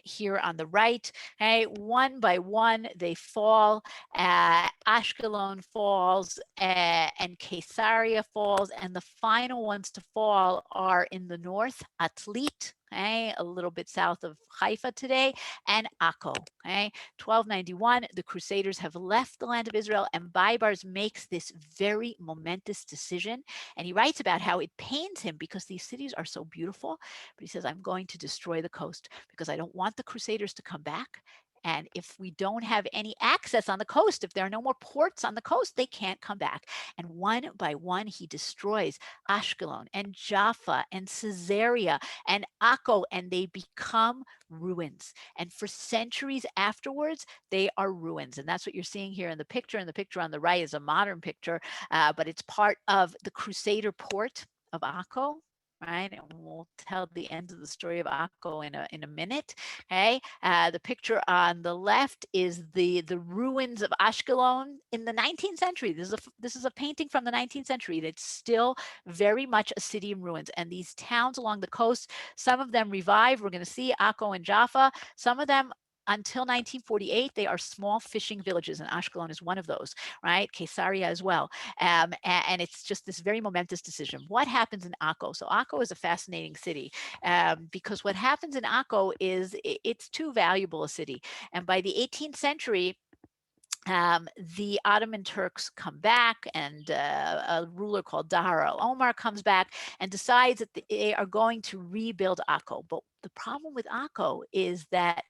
here on the right, okay, one by one they fall. Ashkelon falls, and Caesarea falls, and the final ones to fall are in the north, Atlit, okay, a little bit south of Haifa today, and Akko. Okay, 1291, the Crusaders have left the land of Israel, and Baibars makes this very momentous decision, and he writes about how it pains him because these cities are so beautiful, but he says, I'm going to destroy the coast because I don't want the Crusaders to come back. And if we don't have any access on the coast, if there are no more ports on the coast, they can't come back. And one by one, he destroys Ashkelon and Jaffa and Caesarea and Akko, and they become ruins. And for centuries afterwards, they are ruins. And that's what you're seeing here in the picture. And the picture on the right is a modern picture, but it's part of the Crusader port of Akko. Right, and we'll tell the end of the story of Akko in a minute. Okay, the picture on the left is the ruins of Ashkelon in the 19th century. This is a painting from the 19th century. It's still very much a city in ruins. And these towns along the coast, some of them revive. We're going to see Akko and Jaffa. Some of them, until 1948, they are small fishing villages, and Ashkelon is one of those, right? Caesarea as well. And it's just this very momentous decision. What happens in Akko? So Akko is a fascinating city, because what happens in Akko is it's too valuable a city. And by the 18th century, the Ottoman Turks come back, and a ruler called Dahar al-Omar comes back and decides that they are going to rebuild Akko. But the problem with Akko is that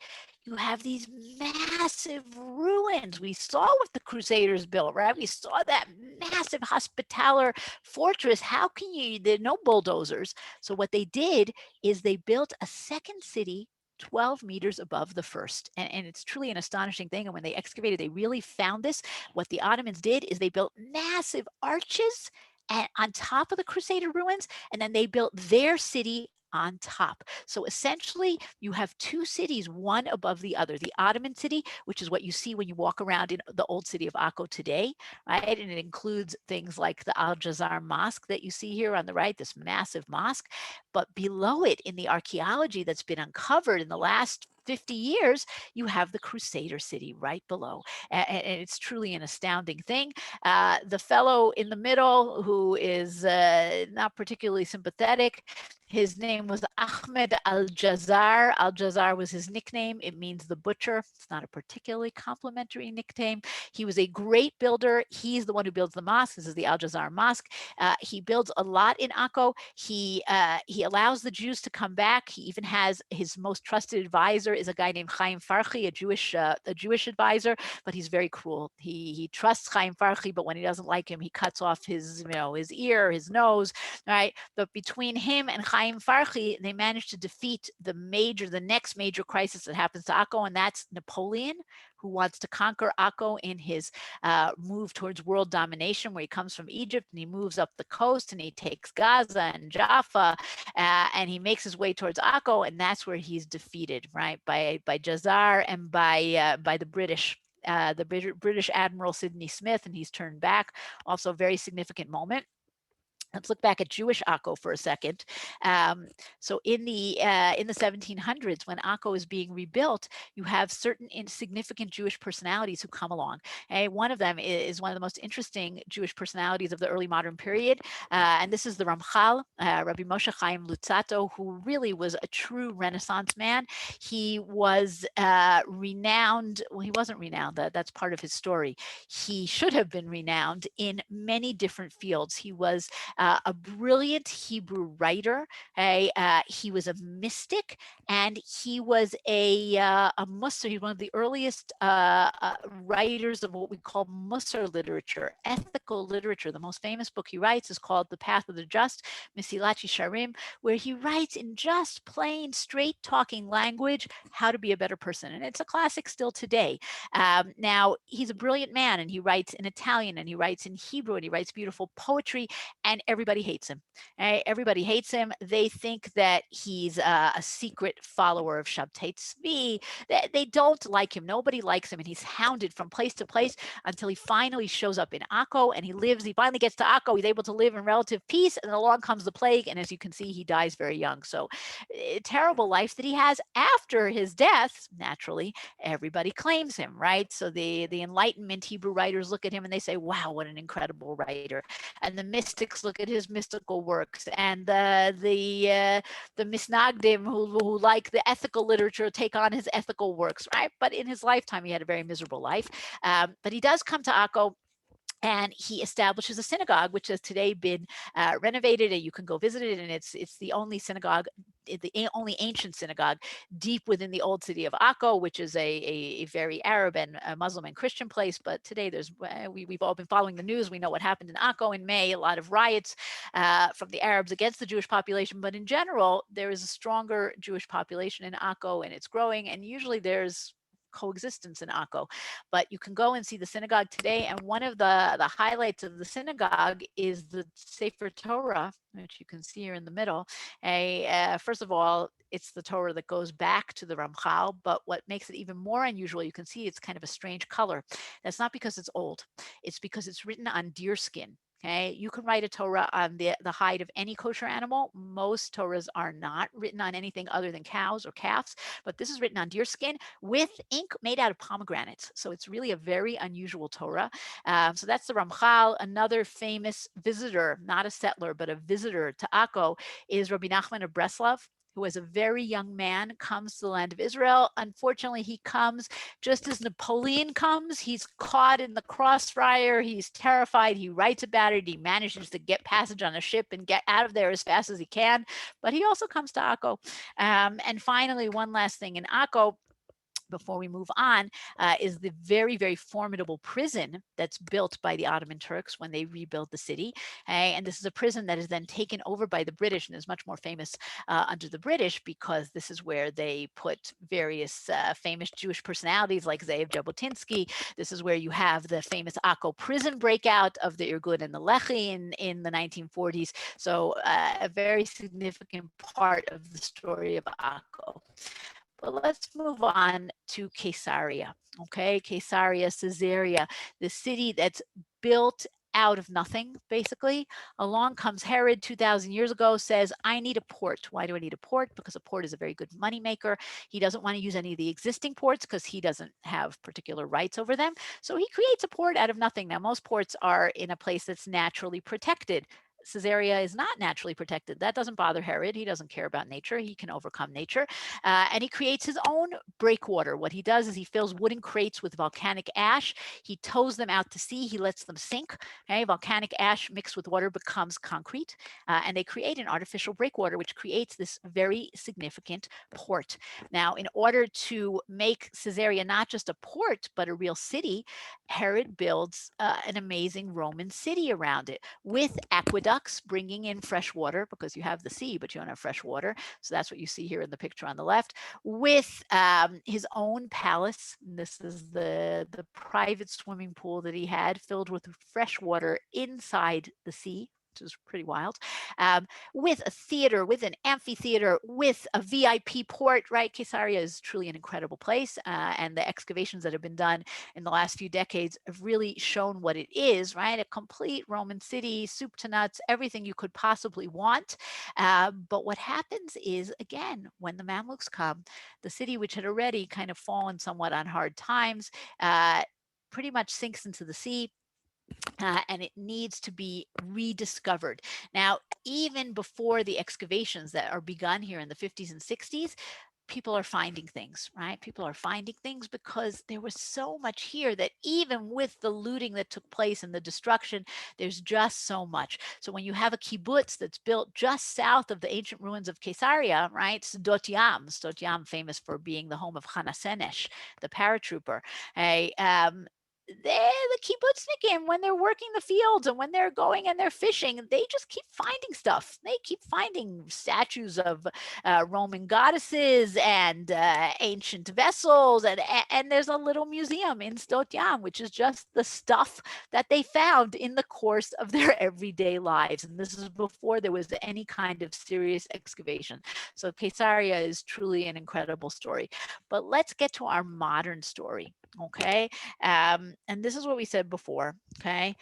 you have these massive ruins. We saw what the Crusaders built, right? We saw that massive hospitaller fortress. How can you, there are no bulldozers. So what they did is they built a second city 12 meters above the first. And it's truly an astonishing thing. And when they excavated, they really found this. What the Ottomans did is they built massive arches on top of the Crusader ruins, and then they built their city on top. So essentially, you have two cities, one above the other. The Ottoman city, which is what you see when you walk around in the old city of Akko today, right? And it includes things like the Al-Jazar Mosque that you see here on the right, this massive mosque. But below it, in the archaeology that's been uncovered in the last 50 years, you have the Crusader city right below. And it's truly an astounding thing. The fellow in the middle, who is not particularly sympathetic, his name was Ahmed al-Jazar. Al-Jazar was his nickname. It means the butcher. It's not a particularly complimentary nickname. He was a great builder. He's the one who builds the mosque. This is the Al-Jazar Mosque. He builds a lot in Akko. He allows the Jews to come back. He even has his most trusted advisor is a guy named Chaim Farchi, a Jewish advisor, but he's very cruel. He trusts Chaim Farchi, but when he doesn't like him, he cuts off his ear, his nose, right? But between him and Chaim Farchi, they managed to defeat the next major crisis that happens to Akko, and that's Napoleon, who wants to conquer Akko in his move towards world domination, where he comes from Egypt and he moves up the coast and he takes Gaza and Jaffa, and he makes his way towards Akko, and that's where he's defeated, right, by Jazar and by the British. The British Admiral Sidney Smith, and he's turned back. Also, a very significant moment. Let's look back at Jewish Akko for a second. So in the 1700s, when Akko is being rebuilt, you have certain insignificant Jewish personalities who come along. One of them is one of the most interesting Jewish personalities of the early modern period, and this is the Ramchal, Rabbi Moshe Chaim Luzzatto, who really was a true Renaissance man. He was renowned. Well, he wasn't renowned. That's part of his story. He should have been renowned in many different fields. He was a brilliant Hebrew writer. He was a mystic, and he was a Musar. He's one of the earliest writers of what we call Musar literature, ethical literature. The most famous book he writes is called The Path of the Just, Mesilat Yesharim, where he writes in just plain, straight talking language how to be a better person. And it's a classic still today. Now, he's a brilliant man, and he writes in Italian, and he writes in Hebrew, and he writes beautiful poetry, and everybody hates him. Everybody hates him. They think that he's a secret follower of Shabtai Tzvi. They don't like him. Nobody likes him, and he's hounded from place to place until he finally shows up in Akko, and he finally gets to Akko. He's able to live in relative peace, and then along comes the plague, and as you can see, he dies very young. So, terrible life that he has. After his death, naturally, everybody claims him, right? So the Enlightenment Hebrew writers look at him and they say, wow, what an incredible writer. And the mystics look at his mystical works, and the misnagdim who like the ethical literature take on his ethical works, right? But in his lifetime, he had a very miserable life. But he does come to Akko, and he establishes a synagogue, which has today been renovated, and you can go visit it. And it's the only synagogue, the only ancient synagogue deep within the old city of Akko, which is a very Arab and Muslim and Christian place. But today we've all been following the news. We know what happened in Akko in May, a lot of riots from the Arabs against the Jewish population. But in general, there is a stronger Jewish population in Akko, and it's growing. And usually there's coexistence in Akko. But you can go and see the synagogue today, and one of the highlights of the synagogue is the Sefer Torah, which you can see here in the middle. First of all, it's the Torah that goes back to the Ramchal, but what makes it even more unusual, you can see it's kind of a strange color. That's not because it's old. It's because it's written on deer skin. Okay, you can write a Torah on the hide of any kosher animal. Most Torahs are not written on anything other than cows or calves, but this is written on deer skin with ink made out of pomegranates. So it's really a very unusual Torah. So that's the Ramchal. Another famous visitor, not a settler, but a visitor to Akko, is Rabbi Nachman of Breslov, who as a very young man comes to the land of Israel. Unfortunately, he comes just as Napoleon comes. He's caught in the crossfire. He's terrified. He writes about it. He manages to get passage on a ship and get out of there as fast as he can. But he also comes to Akko. And finally, one last thing in Akko, before we move on, is the very, very formidable prison that's built by the Ottoman Turks when they rebuild the city. And this is a prison that is then taken over by the British and is much more famous under the British, because this is where they put various famous Jewish personalities like Ze'ev Jabotinsky. This is where you have the famous Akko prison breakout of the Irgun and the Lechi in the 1940s. So a very significant part of the story of Akko. But let's move on to Caesarea. Okay, Caesarea, Caesarea, the city that's built out of nothing, basically. Along comes Herod 2,000 years ago, says, I need a port. Why do I need a port? Because a port is a very good moneymaker. He doesn't want to use any of the existing ports because he doesn't have particular rights over them. So he creates a port out of nothing. Now, most ports are in a place that's naturally protected. Caesarea is not naturally protected. That doesn't bother Herod. He doesn't care about nature. He can overcome nature. And he creates his own breakwater. What he does is he fills wooden crates with volcanic ash. He tows them out to sea. He lets them sink. Okay? Volcanic ash mixed with water becomes concrete. And they create an artificial breakwater, which creates this very significant port. Now, in order to make Caesarea not just a port, but a real city, Herod builds an amazing Roman city around it with aqueducts bringing in fresh water, because you have the sea, but you don't have fresh water. So that's what you see here in the picture on the left, with his own palace. This is the private swimming pool that he had filled with fresh water inside the sea, which is pretty wild, with a theater, with an amphitheater, with a VIP port, right? Caesarea is truly an incredible place, and the excavations that have been done in the last few decades have really shown what it is, right? A complete Roman city, soup to nuts, everything you could possibly want. But what happens is, again, when the Mamluks come, the city, which had already kind of fallen somewhat on hard times, pretty much sinks into the sea. And it needs to be rediscovered. Now, even before the excavations that are begun here in the 50s and 60s, people are finding things, right? People are finding things because there was so much here that even with the looting that took place and the destruction, there's just so much. So when you have a kibbutz that's built just south of the ancient ruins of Caesarea, right? Sdot Yam, famous for being the home of Chana Senesh, the paratrooper. Hey, the kibbutznikim, when they're working the fields and when they're going and they're fishing, they just keep finding stuff. They keep finding statues of Roman goddesses and ancient vessels, and there's a little museum in Sdot Yam, which is just the stuff that they found in the course of their everyday lives. And this is before there was any kind of serious excavation. So Caesarea is truly an incredible story. But let's get to our modern story, okay? And this is what we said before, okay?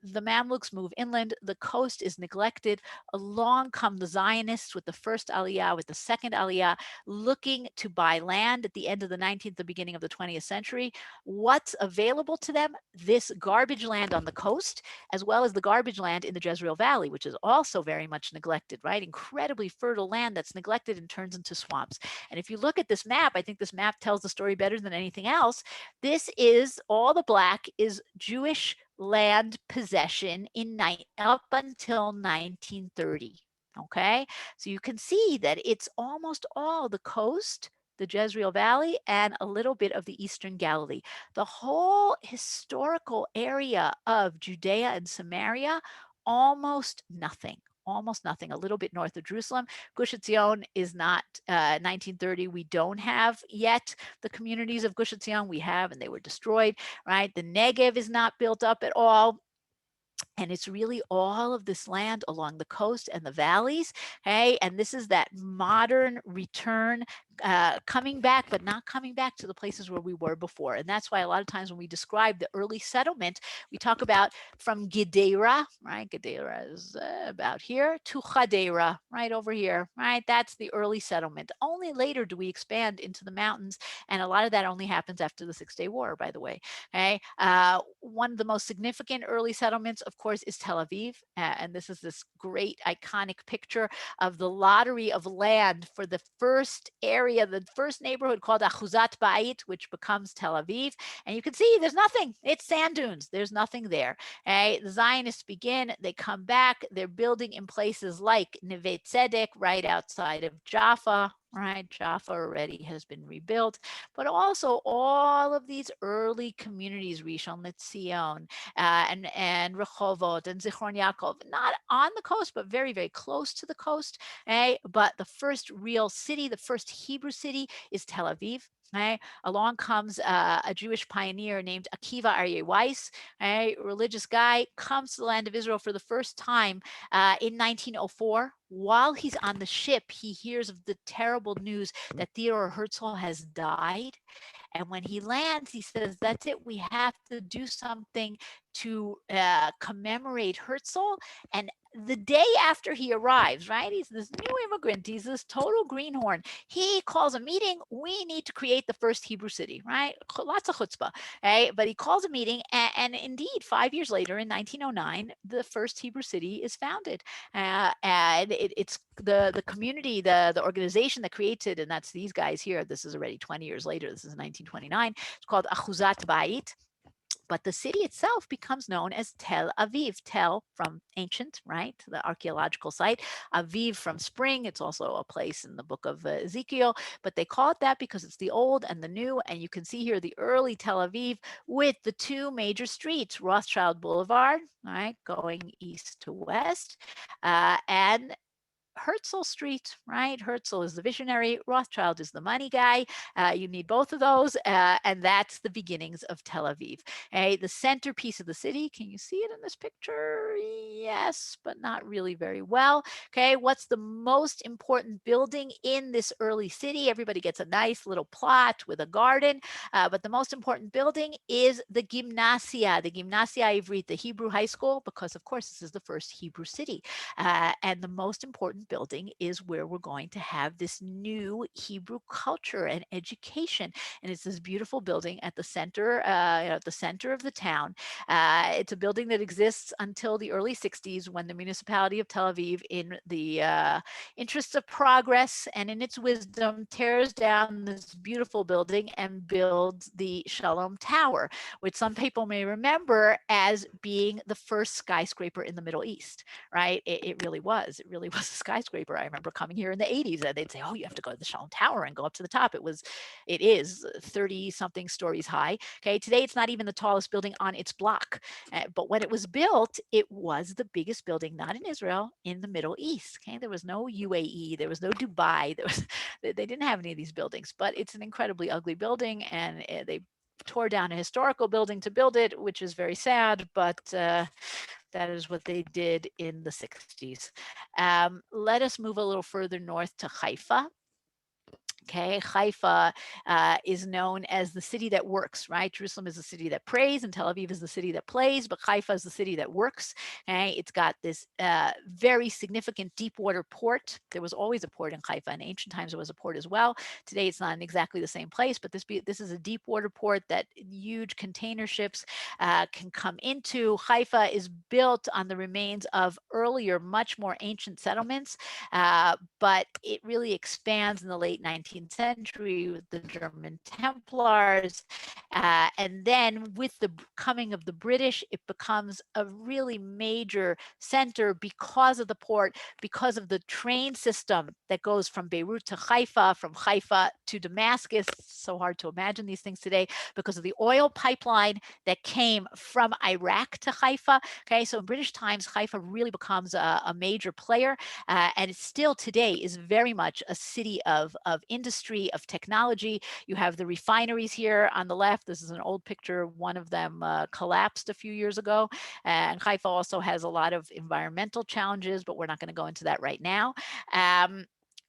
The Mamluks move inland. The coast is neglected. Along come the Zionists with the first Aliyah, with the second Aliyah, looking to buy land at the end of the 19th, the beginning of the 20th century. What's available to them? This garbage land on the coast, as well as the garbage land in the Jezreel Valley, which is also very much neglected, right? Incredibly fertile land that's neglected and turns into swamps. And if you look at this map, I think this map tells the story better than anything else. This is all the black is Jewish land possession up until 1930. Okay, so you can see that it's almost all the coast, the Jezreel Valley, and a little bit of the Eastern Galilee. The whole historical area of Judea and Samaria, almost nothing. Almost nothing, a little bit north of Jerusalem. Gush Etzion is not 1930. We don't have yet the communities of Gush Etzion. We have, and they were destroyed, right? The Negev is not built up at all. And it's really all of this land along the coast and the valleys. Okay. And this is that modern return, coming back, but not coming back to the places where we were before. And that's why a lot of times when we describe the early settlement, we talk about from Gedera, right? Gedera is about here, to Chadera, right over here, right? That's the early settlement. Only later do we expand into the mountains. And a lot of that only happens after the 6-Day War, by the way. Okay. One of the most significant early settlements, of course, is Tel Aviv. And this is this great iconic picture of the lottery of land for the first area, the first neighborhood called Achuzat Bait, which becomes Tel Aviv. And you can see there's nothing. It's sand dunes. There's nothing there. Okay? The Zionists begin. They come back. They're building in places like Neve Tzedek, right outside of Jaffa. Right, Jaffa already has been rebuilt, but also all of these early communities, Rishon LeZion and Rehovot and Zichron Yaakov, not on the coast, but very, very close to the coast. Okay? But the first real city, the first Hebrew city, is Tel Aviv. Okay? Along comes a Jewish pioneer named Akiva Aryeh Weiss, a religious guy, comes to the land of Israel for the first time in 1904. While he's on the ship, he hears of the terrible news that Theodor Herzl has died. And when he lands, he says, that's it. We have to do something to commemorate Herzl. And the day after he arrives, right? He's this new immigrant. He's this total greenhorn. He calls a meeting. We need to create the first Hebrew city, right? Lots of chutzpah, right? But he calls a meeting. And indeed, 5 years later, in 1909, the first Hebrew city is founded. And it's the community, the organization that creates it, and that's these guys here. This is already 20 years later. This is 1929. It's called Achuzat Bait. But the city itself becomes known as Tel Aviv. Tel from ancient, right? The archaeological site. Aviv from spring. It's also a place in the book of Ezekiel. But they call it that because it's the old and the new. And you can see here the early Tel Aviv with the two major streets, Rothschild Boulevard, right, going east to west, and Herzl Street, right? Herzl is the visionary. Rothschild is the money guy. You need both of those. And that's the beginnings of Tel Aviv. Okay? The centerpiece of the city. Can you see it in this picture? Yes, but not really very well. Okay. What's the most important building in this early city? Everybody gets a nice little plot with a garden. But the most important building is the Gymnasia Ivrit, the Hebrew high school, because of course this is the first Hebrew city. And the most important building is where we're going to have this new Hebrew culture and education. And it's this beautiful building at the center, at the center of the town. It's a building that exists until the early 60s, when the municipality of Tel Aviv, in the interests of progress and in its wisdom, tears down this beautiful building and builds the Shalom Tower, which some people may remember as being the first skyscraper in the Middle East, right? It really was. It really was a skyscraper. I remember coming here in the 80s and they'd say, oh, you have to go to the Shalom Tower and go up to the top. It is 30 something stories high. Okay. Today, it's not even the tallest building on its block. But when it was built, it was the biggest building, not in Israel, in the Middle East. Okay. There was no UAE, there was no Dubai. They didn't have any of these buildings, but it's an incredibly ugly building, and they tore down a historical building to build it, which is very sad, but that is what they did in the 60s. Let us move a little further north to Haifa. Okay, Haifa is known as the city that works, right? Jerusalem is the city that prays, and Tel Aviv is the city that plays, but Haifa is the city that works. Okay, it's got this very significant deep water port. There was always a port in Haifa. In ancient times, there was a port as well. Today, it's not in exactly the same place, but this is a deep water port that huge container ships can come into. Haifa is built on the remains of earlier, much more ancient settlements, but it really expands in the late 19th century with the German Templars. And then with the coming of the British, it becomes a really major center because of the port, because of the train system that goes from Beirut to Haifa, from Haifa to Damascus. It's so hard to imagine these things today, because of the oil pipeline that came from Iraq to Haifa. Okay, so in British times, Haifa really becomes a major player, and it still today is very much a city of industry, of technology. You have the refineries here on the left. This is an old picture. One of them collapsed a few years ago. And Haifa also has a lot of environmental challenges, but we're not going to go into that right now.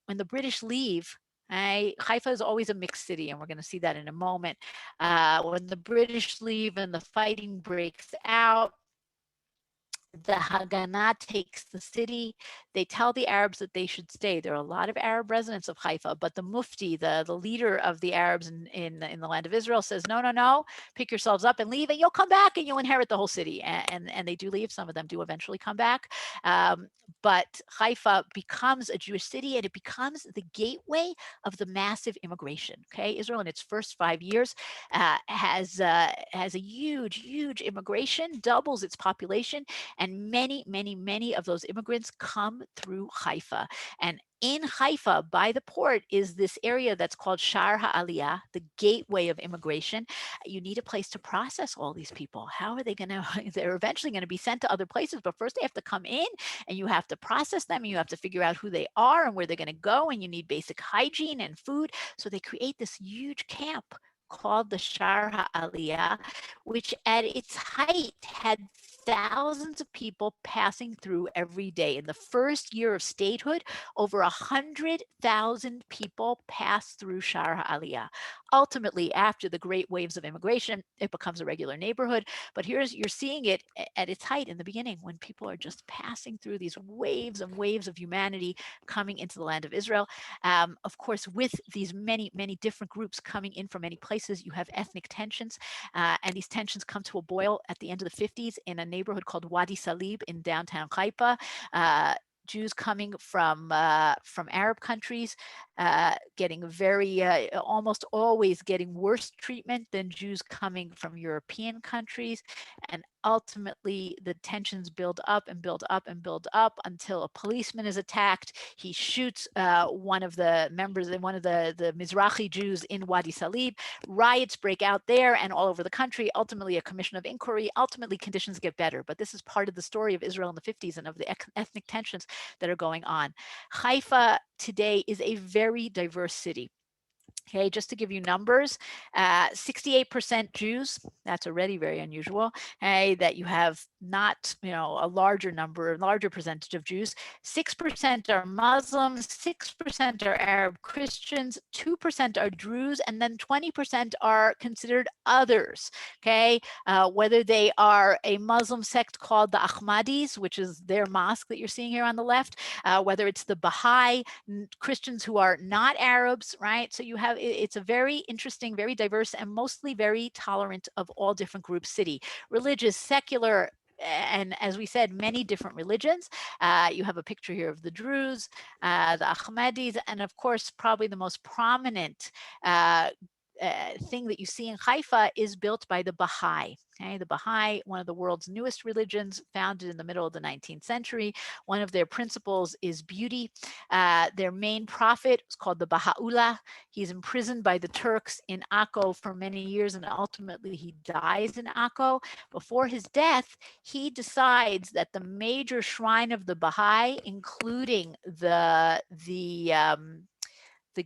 When the British leave, Haifa is always a mixed city, and we're going to see that in a moment. When the British leave and the fighting breaks out, the Haganah takes the city. They tell the Arabs that they should stay. There are a lot of Arab residents of Haifa, but the Mufti, the leader of the Arabs in the land of Israel, says, no, no, no, pick yourselves up and leave, and you'll come back and you'll inherit the whole city. And they do leave. Some of them do eventually come back. But Haifa becomes a Jewish city, and it becomes the gateway of the massive immigration. Okay, Israel in its first 5 years has a huge immigration, doubles its population, and many of those immigrants come through Haifa. And in Haifa, by the port, is this area that's called Shar Aliyah, the gateway of immigration. You need a place to process all these people. How are they going to? They're eventually going to be sent to other places, but first they have to come in, and you have to process them, and you have to figure out who they are and where they're going to go, and you need basic hygiene and food. So they create this huge camp called the Shar Aliyah, which at its height had thousands of people passing through every day. In the first year of statehood, over 100,000 people passed through Shar Aliyah. Ultimately, after the great waves of immigration, it becomes a regular neighborhood. But you're seeing it at its height in the beginning, when people are just passing through these waves and waves of humanity coming into the land of Israel. Of course, with these many different groups coming in from many places, you have ethnic tensions, and these tensions come to a boil at the end of the 50s in a neighborhood called Wadi Salib in downtown Haifa. Jews coming from Arab countries, getting very almost always getting worse treatment than Jews coming from European countries, and ultimately the tensions build up and build up and build up until a policeman is attacked. He shoots one of the members, one of the Mizrahi Jews in Wadi Salib. Riots break out there and all over the country. Ultimately, a commission of inquiry. Ultimately, conditions get better. But this is part of the story of Israel in the 50s and of the ethnic tensions that are going on. Haifa today is a very diverse city. Okay, just to give you numbers, 68% Jews. That's already very unusual. Okay, that you have not, a larger number, a larger percentage of Jews. 6% are Muslims, 6% are Arab Christians, 2% are Druze, and then 20% are considered others. Okay, whether they are a Muslim sect called the Ahmadis, which is their mosque that you're seeing here on the left, whether it's the Baha'i, Christians who are not Arabs, right? So you have, it's a very interesting, very diverse, and mostly very tolerant of all different groups city, religious, secular, and as we said, many different religions. You have a picture here of the Druze, the Ahmadis, and of course, probably the most prominent thing that you see in Haifa is built by the Baha'i. Okay, the Baha'i, one of the world's newest religions, founded in the middle of the 19th century. One of their principles is beauty. Their main prophet is called the Baha'u'llah. He's imprisoned by the Turks in Akko for many years, and ultimately he dies in Akko. Before his death, he decides that the major shrine of the Baha'i, including the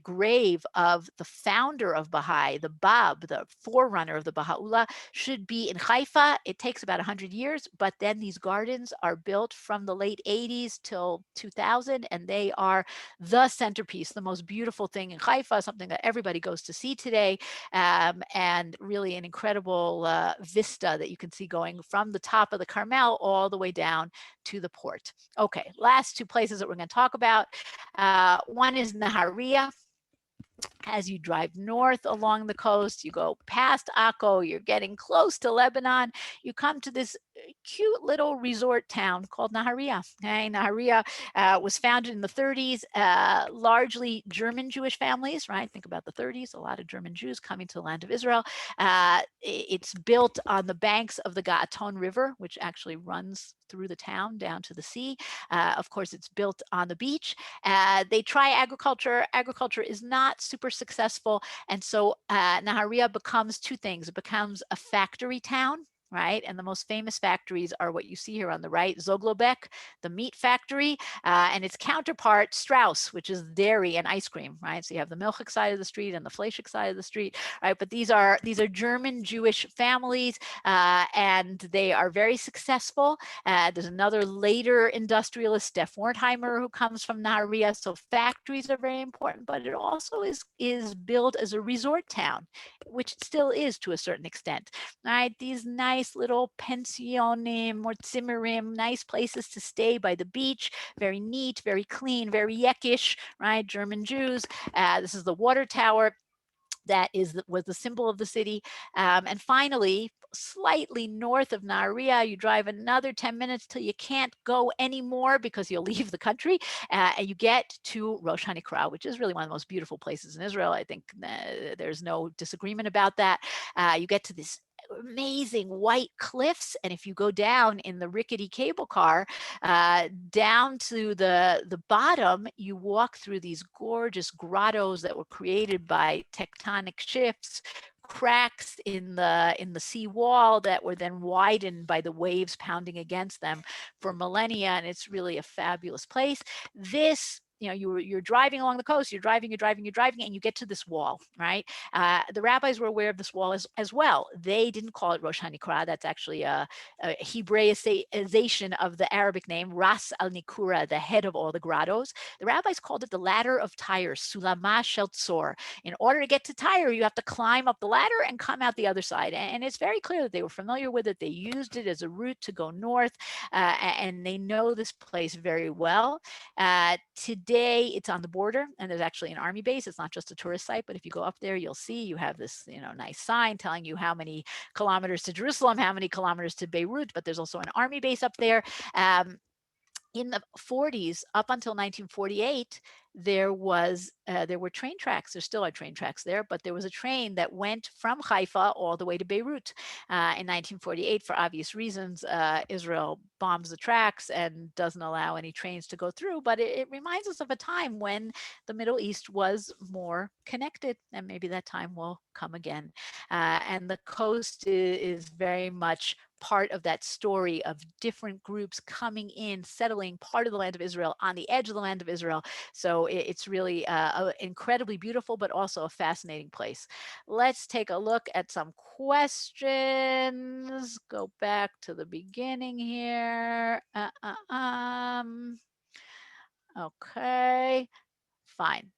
grave of the founder of Baha'i, the Bab, the forerunner of the Baha'u'llah, should be in Haifa. It takes about 100 years, but then these gardens are built from the late 80s till 2000, and they are the centerpiece, the most beautiful thing in Haifa, something that everybody goes to see today, and really an incredible vista that you can see going from the top of the Carmel all the way down to the port. Okay, last two places that we're going to talk about. One is Nahariya. As you drive north along the coast, you go past Akko, you're getting close to Lebanon, you come to this cute little resort town called Nahariya. Okay? Nahariya was founded in the 30s, largely German Jewish families, right? Think about the 30s, a lot of German Jews coming to the land of Israel. It's built on the banks of the Ga'aton River, which actually runs through the town down to the sea. Of course, it's built on the beach. They try agriculture. Agriculture is not super successful. And so Nahariya becomes two things. It becomes a factory town, right? And the most famous factories are what you see here on the right, Zoglobek, the meat factory, and its counterpart, Strauss, which is dairy and ice cream, right? So you have the milchik side of the street and the fleischik side of the street, right? But these are German Jewish families, and they are very successful. There's another later industrialist, Steph Wertheimer, who comes from Nahariya. So factories are very important, but it also is built as a resort town, which it still is to a certain extent, right? These nice little pensionim or zimmerim, nice places to stay by the beach, very neat, very clean, very yekish, right? German Jews. This is the water tower that was the symbol of the city. And finally, slightly north of Nahariya, you drive another 10 minutes till you can't go anymore because you'll leave the country, and you get to Rosh HaNikra, which is really one of the most beautiful places in Israel. I think there's no disagreement about that. You get to this amazing white cliffs, and if you go down in the rickety cable car down to the bottom, you walk through these gorgeous grottos that were created by tectonic shifts, cracks in the sea wall that were then widened by the waves pounding against them for millennia, and it's really a fabulous place. This, you're driving along the coast, you're driving, and you get to this wall, right? The rabbis were aware of this wall as well. They didn't call it Rosh HaNikra. That's actually a Hebraization of the Arabic name, Ras al-Nikura, the head of all the grottos. The rabbis called it the ladder of Tyre, Sulama Shel Tzor. In order to get to Tyre, you have to climb up the ladder and come out the other side. And it's very clear that they were familiar with it. They used it as a route to go north, and they know this place very well. Today, it's on the border, and there's actually an army base. It's not just a tourist site, but if you go up there, you'll see you have this, nice sign telling you how many kilometers to Jerusalem, how many kilometers to Beirut, but there's also an army base up there. In the 40s, up until 1948, there were train tracks. There still are train tracks there, but there was a train that went from Haifa all the way to Beirut. In 1948, for obvious reasons, Israel bombs the tracks and doesn't allow any trains to go through. But it reminds us of a time when the Middle East was more connected, and maybe that time will come again. And the coast is very much part of that story of different groups coming in, settling part of the land of Israel on the edge of the land of Israel. So it's really incredibly beautiful, but also a fascinating place. Let's take a look at some questions. Go back to the beginning here. Okay, fine.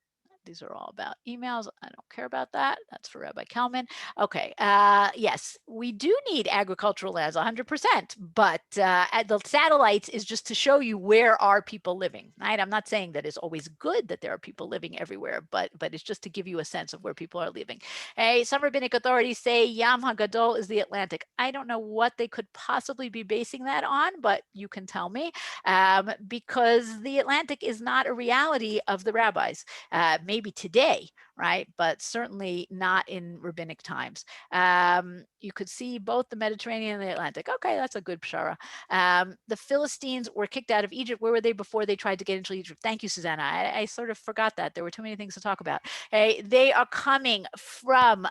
These are all about emails. I don't care about that. That's for Rabbi Kalman. Okay. Yes, we do need agricultural lands 100%, but the satellites is just to show you where are people living, right? I'm not saying that it's always good that there are people living everywhere, but it's just to give you a sense of where people are living. Hey, some rabbinic authorities say Yam HaGadol is the Atlantic. I don't know what they could possibly be basing that on, but you can tell me, because the Atlantic is not a reality of the rabbis. Maybe today, right? But certainly not in rabbinic times. You could see both the Mediterranean and the Atlantic. Okay, that's a good pshara. The Philistines were kicked out of Egypt. Where were they before they tried to get into Egypt? Thank you, Susanna. I sort of forgot that. There were too many things to talk about. Hey, they are coming from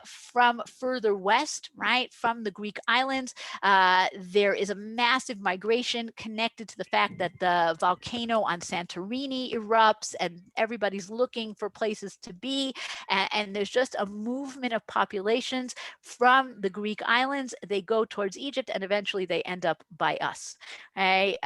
further west, right? From the Greek islands. There is a massive migration connected to the fact that the volcano on Santorini erupts and everybody's looking for places to be. And there's just a movement of populations from the Greek islands. They go towards Egypt and eventually they end up by us. Right?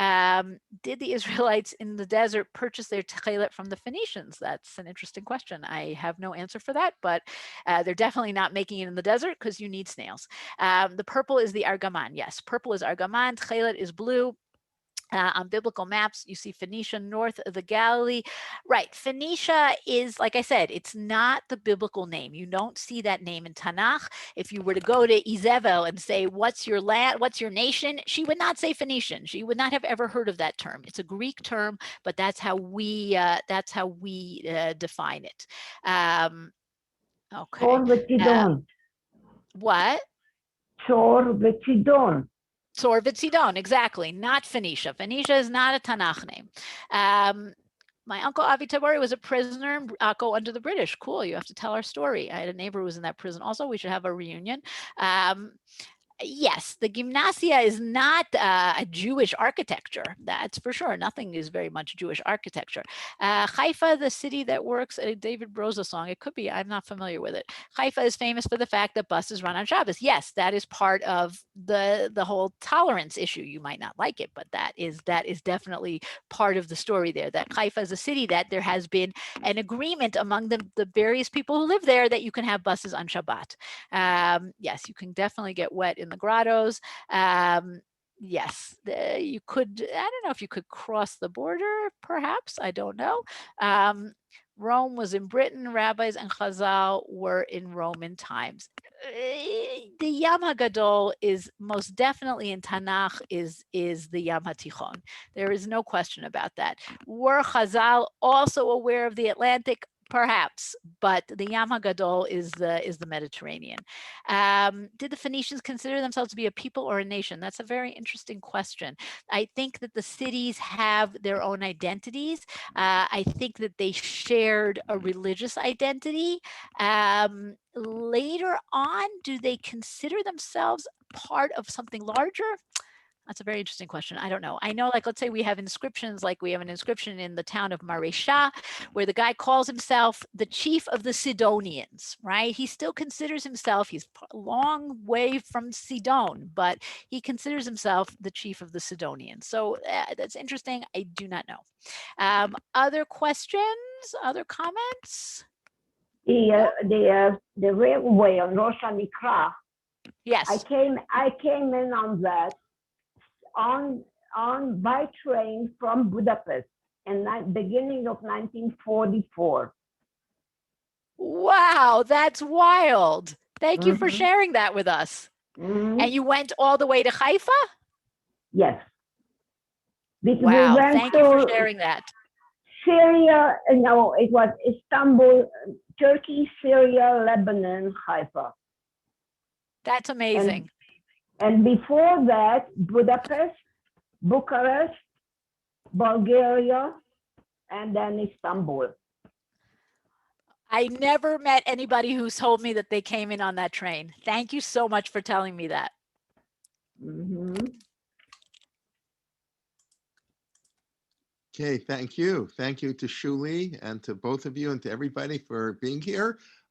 Did the Israelites in the desert purchase their techelet from the Phoenicians? That's an interesting question. I have no answer for that, but they're definitely not making it in the desert because you need snails. The purple is the argaman. Yes, purple is argaman. Techelet is blue. On biblical maps, you see Phoenicia north of the Galilee. Right. Phoenicia is, like I said, it's not the biblical name. You don't see that name in Tanakh. If you were to go to Izebel and say, what's your land, what's your nation? She would not say Phoenician. She would not have ever heard of that term. It's a Greek term, but that's how we define it. Okay. Tzor v'Tzidon. What? Tzor v'Tzidon. Tzor v'Tzidon, exactly, not Phoenicia. Phoenicia is not a Tanakh name. My uncle Avi Tabori was a prisoner in Akko under the British. Cool, you have to tell our story. I had a neighbor who was in that prison also. We should have a reunion. Yes, the gymnasia is not a Jewish architecture. That's for sure. Nothing is very much Jewish architecture. Haifa, the city that works at a David Broza song, it could be, I'm not familiar with it. Haifa is famous for the fact that buses run on Shabbos. Yes, that is part of the whole tolerance issue. You might not like it, but that is definitely part of the story there, that Haifa is a city that there has been an agreement among the various people who live there that you can have buses on Shabbat. Yes, you can definitely get wet in the grottos. Yes, you could, I don't know if you could cross the border, perhaps, I don't know. Rome was in Britain, rabbis and Chazal were in Roman times. The Yam HaGadol is most definitely in Tanakh is the Yam HaTichon. There is no question about that. Were Chazal also aware of the Atlantic? Perhaps, but the Yam HaGadol is the Mediterranean. Did the Phoenicians consider themselves to be a people or a nation? That's a very interesting question. I think that the cities have their own identities. I think that they shared a religious identity. Later on, do they consider themselves part of something larger? That's a very interesting question. I don't know. I know, like, let's say we have inscriptions, like we have an inscription in the town of Maresha, where the guy calls himself the chief of the Sidonians, right? He still considers himself, he's a long way from Sidon, but he considers himself the chief of the Sidonians. So that's interesting. I do not know. Other questions, other comments? The railway on Rosh Hanikra. Yes. I came in on that on by train from Budapest in the beginning of 1944. Wow, that's wild. Thank you for sharing that with us. And you went all the way to Haifa? Yes. Wow, thank you for sharing that. Syria, no, it was Istanbul, Turkey, Syria, Lebanon, Haifa. That's amazing. And before that, Budapest, Bucharest, Bulgaria, and then Istanbul. I never met anybody who told me that they came in on that train. Thank you so much for telling me that. Mhm. Okay, thank you. Thank you to Shulie and to both of you and to everybody for being here.